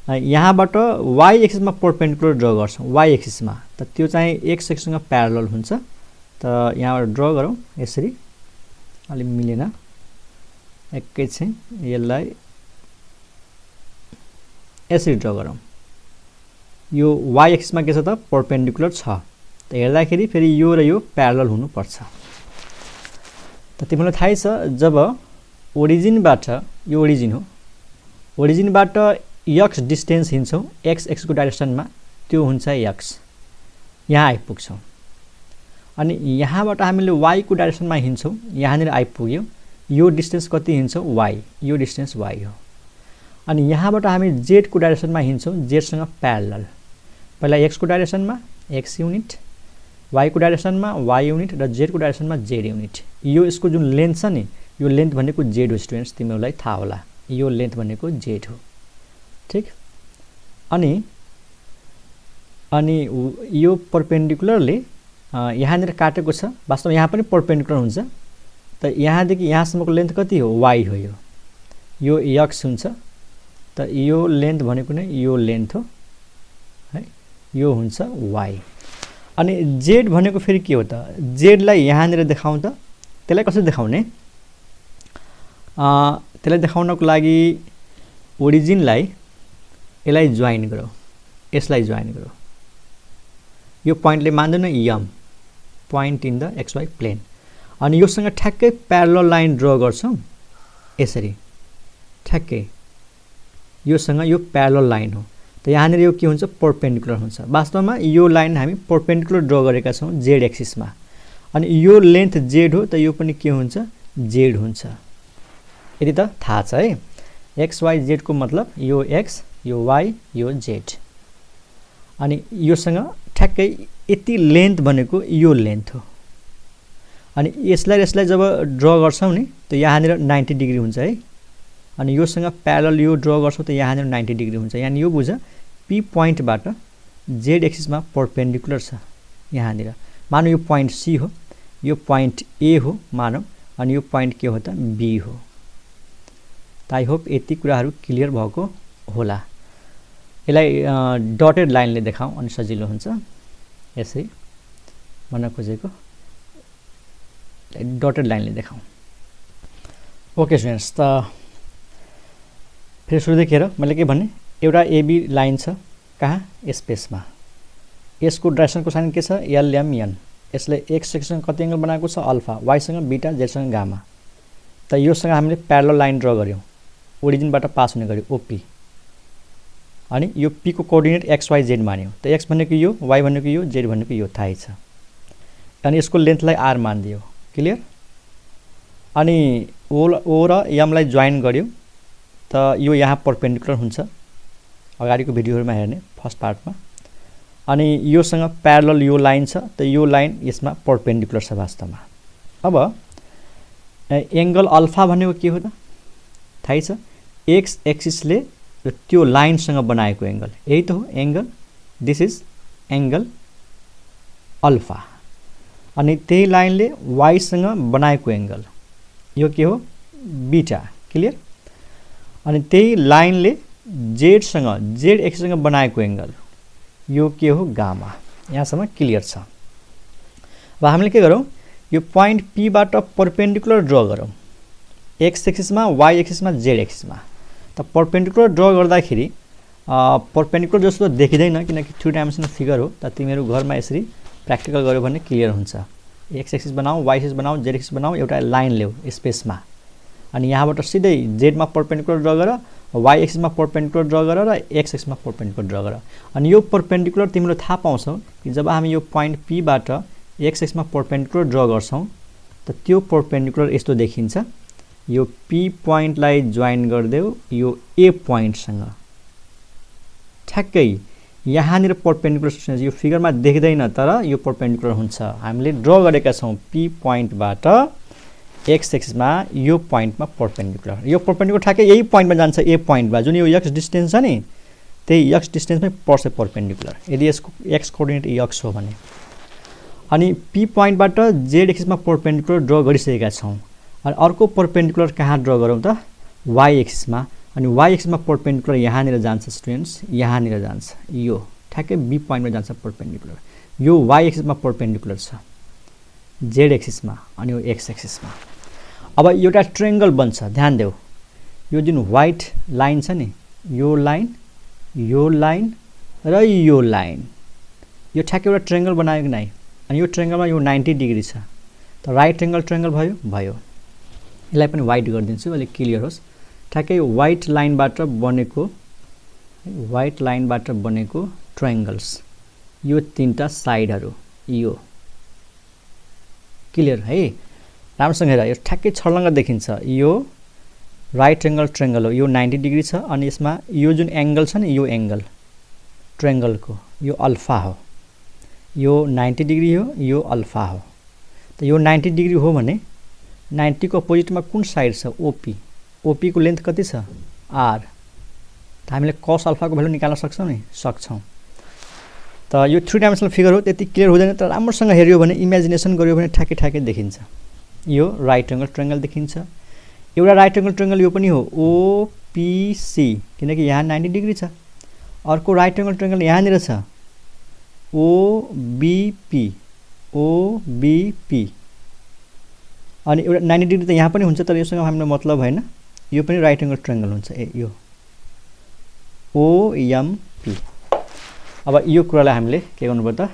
यहाँबाट y एक्सिसमा परपेन्डिकुलर ड्र गर्छौँ y एक्सिसमा त त्यो चाहिँ x एक्सिससँग प्यारलल हुन्छ। त यहाँबाट ड्र गरौँ यसरी अलि मिलेन एकैछिन यसलाई यसरी ड्र गरौँ। यो y एक्सिसमा के छ त परपेन्डिकुलर छ त हेर्दाखेरि फेरि यो र यो प्यारलल हुनुपर्छ। त तिमीलाई थाहै छ जब ओरिजिनबाट यो ओरिजिन हो ओरिजिनबाट x डिस्टेन्स हिँड्छौँ x को डाइरेक्सनमा त्यो हुन्छ x यहाँ आइपुग्छौँ। अनि यहाँबाट हामीले y को डाइरेक्सनमा हिँड्छौँ यहाँनिर आइपुग्यौँ यो डिस्टेन्स कति हिँड्छौँ y यो डिस्टेन्स y हो। अनि यहाँबाट हामी z को डाइरेक्सनमा हिँड्छौँ z सँग प्यारलल पहिला x को डाइरेक्सनमा x युनिट y को डाइरेक्सनमा y युनिट र z को डाइरेक्सनमा z युनिट। यो यसको जुन लेन्थ छ नि यो लेन्थ भनेको z हो स्टुडेन्ट्स तिमीहरूलाई थाहा होला यो लेन्थ भनेको z हो ठीक। अनि यो परपेन्डिकुलरले यहाँनिर काटेको छ वास्तवमा यहाँ पनि परपेन्डिकुलर हुन्छ त यहाँदेखि यहाँसम्मको लेन्थ कति हो y हो यो x हुन्छ त यो लेन्थ भनेको नै यो लेन्थ हो है यो हुन्छ y। अनि z भनेको फेरि के हो त z लाई यहाँनिर देखाउँ त त्यसलाई कसरी देखाउने त्यसलाई देखाउनको लागि ओरिजिनलाई यसलाई जोइन गरौँ यसलाई जोइन गरौँ यो पोइन्टले मान्दैन m point in the xy plane. अनि योसँग ठ्याक्कै प्यारलल लाइन ड्र गर्छौँ यसरी ठ्याक्कै योसँग यो प्यारलल लाइन हो त यहाँनिर यो के हुन्छ परपेन्डिकुलर हुन्छ। वास्तवमा यो लाइन हामी परपेन्डिकुलर ड्र गरेका छौँ z एक्सिसमा अनि यो लेन्थ z हो त यो पनि के हुन्छ z हुन्छ। यदि त थाहा छ है x y z को मतलब यो x यो y यो z। अनि योसँग ठ्याक्कै यति लेन्थ भनेको यो लेन्थ हो। अनि यसलाई जब ड्र गर्छौँ नि त यहाँनिर 90 डिग्री हुन्छ है। अनि योसँग प्यारलल यो ड्र गर्छौँ त यहाँनिर 90 डिग्री हुन्छ। यानि यो बुझ p पोइन्टबाट z एक्सिसमा परपेन्डिकुलर छ यहाँनिर मानौ यो पोइन्ट c हो यो पोइन्ट a हो मानौ अनि यो पोइन्ट के हो त b हो। त आई होप यति कुराहरू क्लियर भएको होला। यसलाई डटेड लाइनले देखाउँ अनि सजिलो हुन्छ यसै भन्न खोजेको डटेड लाइनले देखाउँ। ओके स्टुडेन्ट्स त फेरि सुरुदेखि हेर मैले के भने एउटा एबी लाइन छ कहाँ स्पेसमा यसको डाइरेक्सनको साइन के छ LMN यसले x एक्सिससँग कति एंगल बनाएको छ अल्फा y सँग बीटा z सँग गामा। त योसँग हामीले प्यारलल लाइन ड्र गर्यौं ओरिजिनबाट पास हुने गरी OP अनि यो p को कोअर्डिनेट x y z मान्यौं त x भनेको यो y भनेको यो z भनेको यो थाहै छ। अनि यसको लेन्थलाई r मानिदियो क्लियर। अनि o र m लाई जोइन गर्यौं त यो यहाँ परपेन्डिकुलर हुन्छ अगाडिको भिडियोहरुमा हेर्ने फर्स्ट पार्टमा। अनि योसँग प्यारलल यो लाइन छ त यो लाइन यसमा परपेन्डिकुलर छ वास्तवमा। अब एंगल अल्फा भनेको के हो त थाहै छ x एक्सिसले र त्यो लाइनसँग बनाएको एंगल यही त हो angle this is angle alpha. अनि त्यही लाइनले y सँग बनाएको एंगल यो के हो बीटा क्लियर। अनि त्यही लाइनले z सँग z एक्सिससँग बनाएको एंगल यो के हो गामा। यहाँसम्म क्लियर छ। अब हामीले के गरौँ यो पोइन्ट p बाट परपेन्डिकुलर ड्र गरौँ x एक्सिसमा y एक्सिसमा z एक्सिसमा। त परपेन्डिकुलर ड्र गर्दाखेरि परपेन्डिकुलर जस्तो देखिदैन किनकि 3 डाइमेन्सनल फिगर हो। त तिमीहरू घरमा यसरी प्र्याक्टिकल गर्यो भने क्लियर हुन्छ। x एक्सिस बनाऊ y एक्सिस बनाऊ z एक्सिस बनाऊ एउटा लाइन ल्याऊ स्पेसमा। अनि यहाँबाट सिधै z मा परपेन्डिकुलर ड्र गर y एक्सिसमा परपेन्डिकुलर ड्र गर र x एक्सिसमा परपेन्डिकुलर ड्र गर। अनि यो परपेन्डिकुलर तिमीले थाहा पाउँछौ कि जब हामी यो पोइन्ट p बाट x एक्सिसमा परपेन्डिकुलर ड्र गर्छौं त त्यो परपेन्डिकुलर यस्तो देखिन्छ। यो p पोइन्टलाई जोइन गर्देऊ यो a पोइन्ट सँग ठ्याक्कै यहाँनिर परपेन्डिकुलर यो फिगरमा देख्दैन तर यो परपेन्डिकुलर हुन्छ। हामीले ड्र गरेका छौं p पोइन्टबाट x एक्सिसमा यो पोइन्टमा परपेन्डिकुलर यो परपेन्डिकुलर ठ्याक्कै यही पोइन्टमा जान्छ a पोइन्टमा जुन यो x डिस्टेन्स छ नि त्यही x डिस्टेन्समै पर्छ परपेन्डिकुलर यदि यसको x कोअर्डिनेट x हो भने। अनि पी पोइन्टबाट जेड एक्सिसमा परपेन्डिकुलर ड्र गरिसकेका छौँ। अनि अर्को परपेन्डिकुलर कहाँ ड्र गरौँ त वाई एक्सिसमा। अनि वाई एक्सिसमा परपेन्डिकुलर यहाँनिर जान्छ स्टुडेन्ट्स, यहाँनिर जान्छ, यो ठ्याक्कै बी पोइन्टमा जान्छ परपेन्डिकुलर। यो वाई एक्सिसमा परपेन्डिकुलर छ जेड एक्सिसमा अनि यो एक्स एक्सिसमा। अब एउटा ट्रायंगल बन्छ, ध्यान देऊ। यो जुन व्हाइट लाइन छ नि, यो लाइन र यो लाइन, यो ठ्याक्कै एउटा ट्रायंगल बनायो कि नै। अनि यो ट्रायंगलमा यो 90 डिग्री छ, त राइट एंगल ट्रायंगल भयो। यसलाई पनि व्हाइट गरिदिन्छु अलिक क्लियर होस्। ठ्याक्कै व्हाइट लाइनबाट बनेको ट्रायंगल्स, यो तीनटा साइडहरु, यो क्लियर है। राम्रोसँग हेर, यो ठ्याक्कै छर्लङ्ग देखिन्छ। यो राइट एंगल ट्रायंगल हो, यो 90 डिग्री छ। अनि यसमा यो जुन एंगल छ नि, यो एंगल ट्रायंगलको यो अल्फा हो, यो 90 डिग्री हो, यो अल्फा हो। त यो 90 डिग्री हो भने 90 को अपोजिटमा कुन साइड छ ओपी, ओपी को लेन्थ कति छ आर। त हामीले cos अल्फा को भ्यालु निकाल्न सक्छौं नि, सक्छौं। त यो 3 डाइमेन्सनल फिगर हो, त्यति क्लियर हुँदैन, तर राम्रोसँग हेर्यो भने इमेजिनेसन गर्यो भने ठ्याक्कै देखिन्छ। यो राइट एंगल ट्रायंगल देखिन्छ। एउटा राइट एंगल ट्रायंगल यो पनि हो ओपीसी, किनकि यहाँ 90 डिग्री छ। अर्को राइट एंगल ट्रायंगल यहाँनिर छ ओबीपी, अनि एउटा 90 डिग्री त यहाँ पनि हुन्छ, तर योसँग हामीलाई मतलब हैन। यो पनि राइट एंगल ट्रायंगल हुन्छ, यो ओएमपी। अब यो कुरालाई हामीले के गर्नुपर्छ त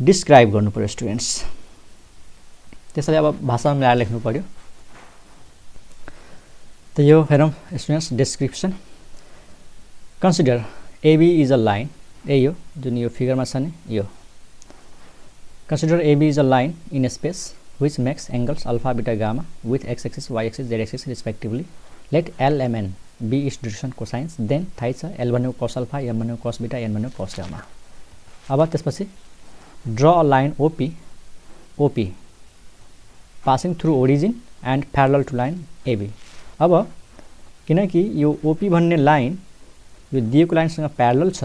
डिस्क्राइब गर्नुपर्यो स्टुडेन्ट्स। त्यसैले अब भाषामा मिलाएर लेख्नु पर्यो। त यो हेरौँ students, description. Consider AB is a line, यो जुन यो फिगरमा छ नि, यो consider AB is a line in space which makes angles alpha beta gamma with x axis y axis z axis respectively. Let L m n be its direction cosines. Then थाहै छ L भनेको cos alpha, m भनेको cos beta, n भनेको cos gamma. अब त्यसपछि draw a line OP passing through origin and parallel to line AB. अब किनकि यो OP भन्ने लाइन यो दिएको लाइनसँग प्यारलल छ,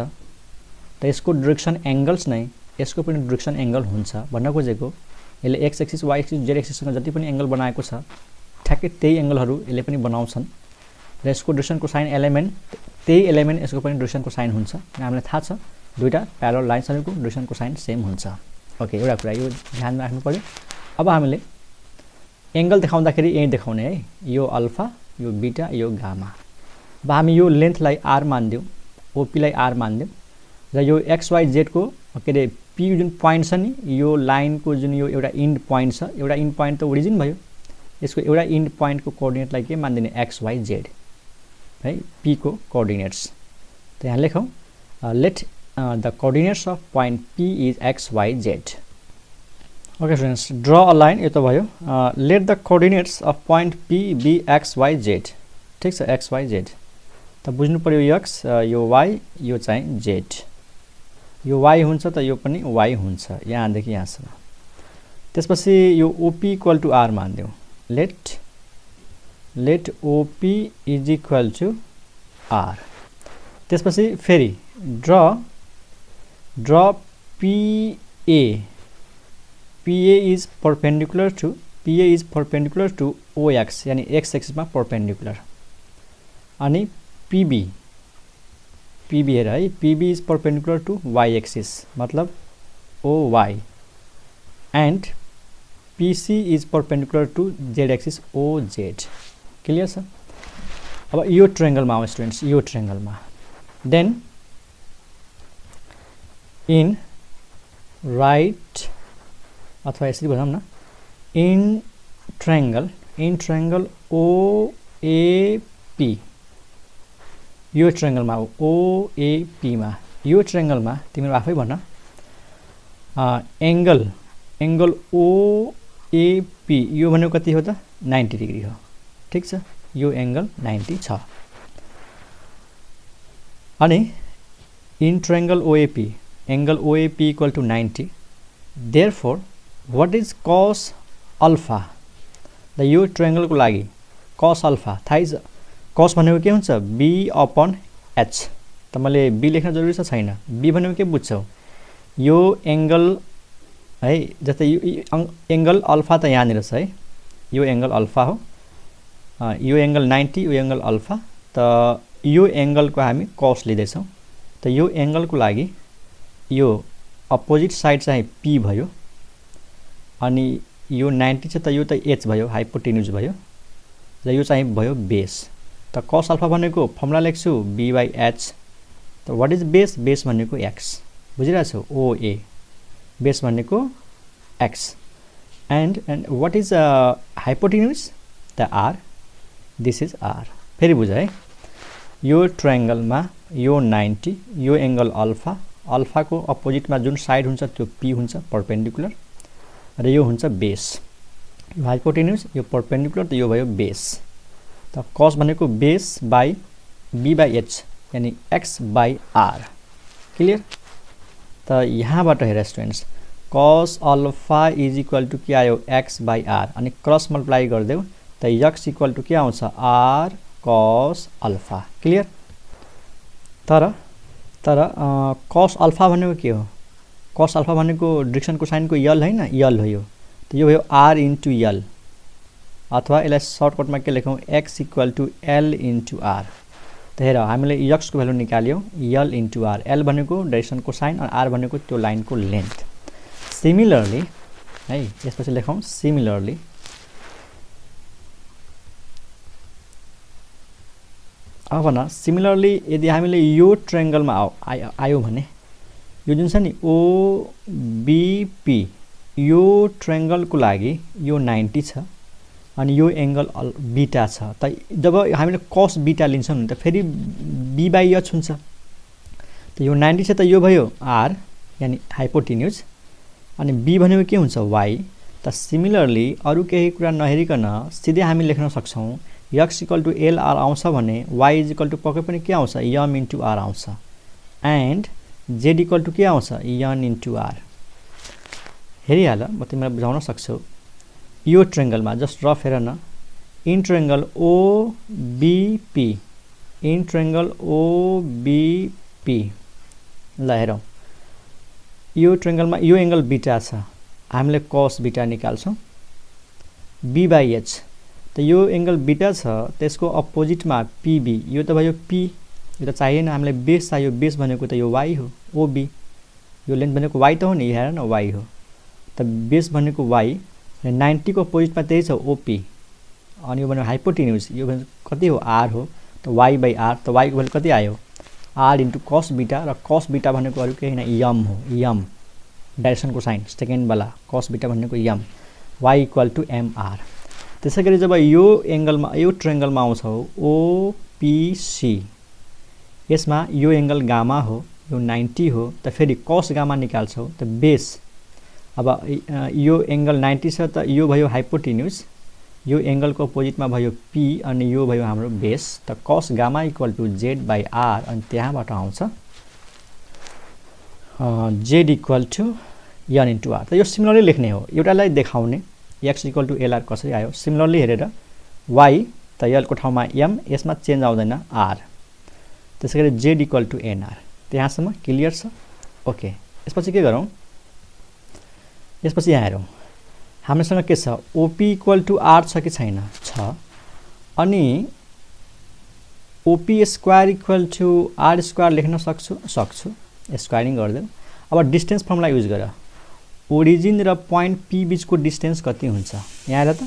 त यसको डाइरेक्सन एंगल्स नै यसको पनि डाइरेक्सन एंगल हुन्छ भन्न खोजेको। यसले x axis y axis z एक्सिससँग जति पनि एंगल बनाएको छ ठ्याक्कै त्यही एंगलहरु यसले पनि बनाउँछन् र यसको डाइरेक्सनको साइन एलिमेन्ट त्यही एलिमेन्ट यसको पनि डाइरेक्सनको साइन हुन्छ। हामीलाई थाहा छ दुईटा प्यारलल लाइन्सहरुको डाइरेक्सनको साइन सेम हुन्छ। ओके, एउटा कुरा यो ध्यानमा राख्नु पर्यो। अब हामीले एंगल देखाउँदाखेरि यही देखाउने है, यो अल्फा, यो बीटा, यो गामा। अब हामी यो लेन्थलाई आर मान्दियौ, ओपी लाई आर मान्दियौ, र यो एक्स वाई जेड को के रे पी जुन पोइन्ट छ नि, यो लाइनको जुन यो एउटा इन्ड पोइन्ट छ, एउटा इन्ड पोइन्ट त ओरिजिन भयो, यसको एउटा इन्ड पोइन्टको कोअर्डिनेटलाई के मान्दिने एक्स वाई जेड है, पी को कोअर्डिनेट्स। त यहाँ लेखौं let the coordinates of point P is x y z. Okay students, draw a line, यो त भयो। Let the coordinates of point P be x y z. ठीक छ, एक्स वाई जेड त बुझ्नु पर्यो, यो एक्स, यो वाई, यो चाहिँ जेड। यो y हुन्छ त यो पनि y हुन्छ, यहाँदेखि यहाँसम्म। त्यसपछि यो OP इक्वल टु r मान्दियौ। Let OP is equal to r। त्यसपछि फेरि draw PA is perpendicular to OX, यानी x एक्सिसमा परपेन्डिकुलर। अनि PB हेर है, PB is perpendicular to y axis, मतलब OY, and PC is perpendicular to z axis OZ। Clear छ? अब यो ट्रायंगलमा आउँ स्टुडेन्ट्स, यो ट्रायंगलमा देन इन राइट अथवा यसरी भनौँ न, इन ट्रायंगल OAP, यो ट्रायंगलमा हो OAP मा, यो ट्रायंगलमा तिमीहरू आफै भन, एंगल OAP यो भनेको कति हो त 90 डिग्री हो। ठीक छ, यो एंगल 90 छ। अनि in triangle OAP, angle OAP equal to 90, therefore what is cos alpha, the यो ट्रायंगलको लागि cos अल्फा थाहै छ। cos भनेको के हुन्छ B/H, त मैले B लेख्न जरुरी छ छैन? B भनेको के बुझ्छौ, यो एंगल है। जस्तै यो एंगल अल्फा त यहाँनिर छ है, यो एंगल अल्फा हो, यो एंगल 90, यो एंगल अल्फा। त यो एंगलको हामी कस लिँदैछौँ। त यो एंगलको लागि यो अपोजिट साइड चाहिँ पी भयो, अनि यो 90 छ त यो त एच भयो, हाइपोटेन्युज भयो, र यो चाहिँ भयो बेस। त कस अल्फा भनेको फर्मुला लेख्छु b/h। त व्हाट इज बेस? बेस भनेको x, बुझिरहेको छौ? ओए बेस भनेको x। And what is हाइपोटेन्युज? त r, दिस इज r। फेरि बुझ है, यो ट्रायंगलमा यो 90, यो एंगल अल्फा, अल्फा को अपोजिटमा जुन साइड हुन्छ त्यो p हुन्छ परपेंडिकुलर, र यो हुन्छ बेस। यो हाइपोटेन्युज, यो परपेंडिकुलर, त यो भयो बेस। त कस भनेको बेस बाई b/h यानी x/r। क्लियर? त यहाँबाट हेर स्टुडेन्ट्स, कस अल्फा इज इक्वल टू के आयो? x/r, अनि क्रस मल्टिप्लाई गरिदेऊ त x इक्वल टू के आउँछ? r कस अल्फा। क्लियर? तर कस अल्फा भनेको के हो? कस अल्फा भनेको डिरेक्सन कोसाइनको यल हैन, यल हो यो। त यो भयो r इन्टु यल, अथवा यसलाई सर्टकटमा के लेखौँ? x equal to l into r। त हेर, हामीले x को भ्यालु निकाल्यौँ l इन्टु r। l भनेको डाइरेक्सन कोसाइन, र r भनेको त्यो लाइनको लेन्थ। सिमिलरली है, यसपछि लेखौँ सिमिलरली अब न, सिमिलरली यदि हामीले यो ट्रायंगलमा आयो भने यो जुन छ नि OBP, यो ट्रायंगलको लागि यो 90 छ, अनि यो एंगल बीटा छ। त जब हामीले कस बीटा लिन्छौँ नि त फेरि b/h हुन्छ। त यो 90 छ त यो भयो r यानी हाइपोटेन्युज, अनि b भनेको के हुन्छ? y। त सिमिलरली अरु केही कुरा नहेरिकन सिधै हामी लेख्न सक्छौँ x equal to l r आउँछ भने y इज इक्वल टू पक्कै पनि के आउँछ? m इन्टु r आउँछ, एन्ड z इक्वल टू के आउँछ? n into r। हेरिहाल, म तिमीलाई बुझाउन सक्छु। यो ट्रायंगलमा जस्ट रफ हेर न, in triangle OBP, in triangle OBP, ल हेरौँ, यो ट्रायंगलमा यो एंगल बीटा छ, हामीले कस बीटा निकाल्छौँ b/h। त यो एंगल बीटा छ, त्यसको अपोजिटमा PB, यो त भयो p, यो त चाहिएन, हामीलाई बेस चाहियो। बेस भनेको त यो y हो, OB, यो लेन्थ भनेको y त हो नि, हेर न y हो। त बेस भनेको y, 90 को अपोजिटमा त्यही छ OP, अनि यो भनेको हाइपोटेन्युज, यो भनेको कति हो? r हो। त y/r, त y को भ्यालु कति आयो? r इन्टु कस बीटा, र कस बीटा भनेको अरु केही हैन, m हो, m डाइरेक्सन कोसाइन सेकेन्ड वाला, कस बीटा भनेको m, y equal to mr। त्यसैगरी जब यो एंगलमा, यो ट्रायंगलमा आउँछौ OPC, यसमा यो एंगल गामा हो, यो 90 हो, त फेरि कस गामा निकाल्छौ त बेस। अब यो एंगल 90 छ, त यो भयो हाइपोटेन्युज, यो एंगलको अपोजिटमा भयो p, अनि यो भयो हाम्रो बेस। त कस गामा इक्वल टू z/r, अनि त्यहाँबाट आउँछ z equal to n into r। त यो सिमिलरली लेख्ने हो, एउटालाई देखाउने x इक्वल टू lr कसरी आयो। सिमिलरली हेरेर y त l को ठाउँमा m, यसमा चेन्ज आउँदैन r, त्यसैगरी z इक्वल टू nr। त्यहाँसम्म क्लियर छ? ओके, यसपछि के गरौँ? यसपछि यहाँ हेरौँ, हामीसँग के छ? OP इक्वल टू r छ कि छैन? छ। अनि OP square equal to r square लेख्न सक्छु, स्क्वायरिङ गरिदेऊ। अब डिस्टेन्स फर्मुला युज गर, ओरिजिन र पोइन्ट P बीचको डिस्टेन्स कति हुन्छ? यहाँ हेर त,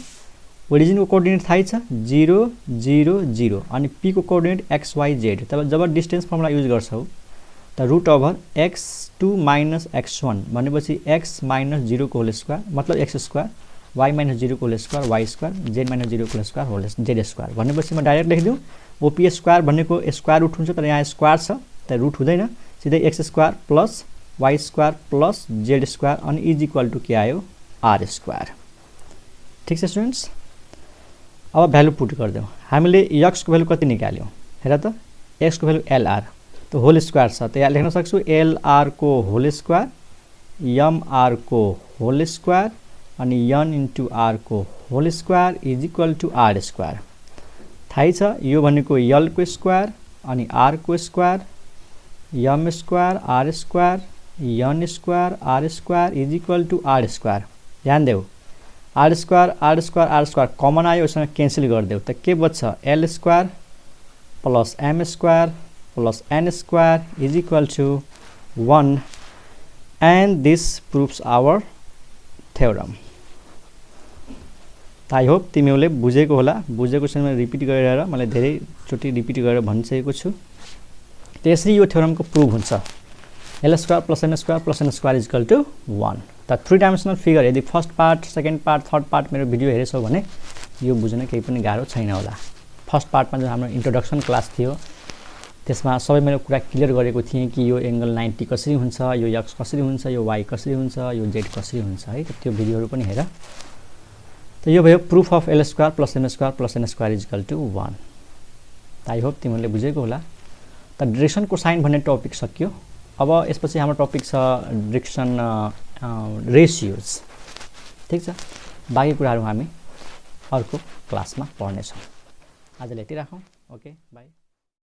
ओरिजिनको कोअर्डिनेट थाहै छ 0 0 0, अनि P को कोअर्डिनेट x y z। तब जब डिस्टेन्स फर्मुला युज गर्छौ त root over x2 minus x1 भनेपछि x माइनस 0 को होल स्क्वायर, मतलब x स्क्वायर, y माइनस 0 को whole square y square, z minus 0 को whole square whole z square. भनेपछि म डाइरेक्ट लेखिदिउँ, OP स्क्वायर भनेको स्क्वायर रुट हुन्छ, तर यहाँ स्क्वायर छ त रुट हुँदैन, सिधै x square plus y square plus z square, अनि इज इक्वल टू के आयो? r square. ठीक छ स्टुडेन्ट्स? अब भ्यालु पुट गरिदेऊ। हामीले x को भ्यालु कति निकाल्यौँ? हेर त, x को भ्यालु lr, तो होल स्क्वायर छ, त यहाँ लेख्न सक्छु lr को होल स्क्वायर, mr को होल स्क्वायर, अनि n इन्टु r को whole square is equal to r square. थाहै छ, यो भनेको l को स्क्वायर, अनि r को square, m square r square, N square R square is equal to R square. ध्यान देऊ आर स्क्वायर कमन आयो, उसँग क्यान्सल गरिदेऊ त के बच्छ L square plus M square plus N square is equal to 1 and this proves our theorem. I hope तिमीहरूले बुझेको होला। बुझेको छैन मैले रिपिट गरेर मैले धेरैचोटि रिपिट गरेर भनिसकेको छु। त्यसरी यो थ्योरमको प्रुभ हुन्छ L square plus M square plus N square is equal to 1। त 3 डाइमेन्सनल फिगर यदि first part second part third part मेरो भिडियो हेरेछौ भने यो बुझ्न केही पनि गाह्रो छैन होला। फर्स्ट पार्टमा जो हाम्रो इन्ट्रोडक्सन क्लास थियो त्यसमा सबै मैले कुरा क्लियर गरेको थिएँ कि यो एंगल 90 कसरी हुन्छ, यो एक्स कसरी हुन्छ, यो वाई कसरी हुन्छ, यो जेड कसरी हुन्छ है। त्यो भिडियोहरू पनि हेर। त यो भयो proof of L square plus M square plus N square is equal to 1। I hope तिमीहरूले बुझेको होला। त डिरेक्सन कोसाइन भन्ने टपिक सकियो। अब यसपछि हाम्रो टपिक छ डिरेक्सन रेसियोज। ठीक छ, बाँकी कुराहरू हामी अर्को क्लासमा पढ्नेछौँ। आजलाई यति राखौँ। Okay by.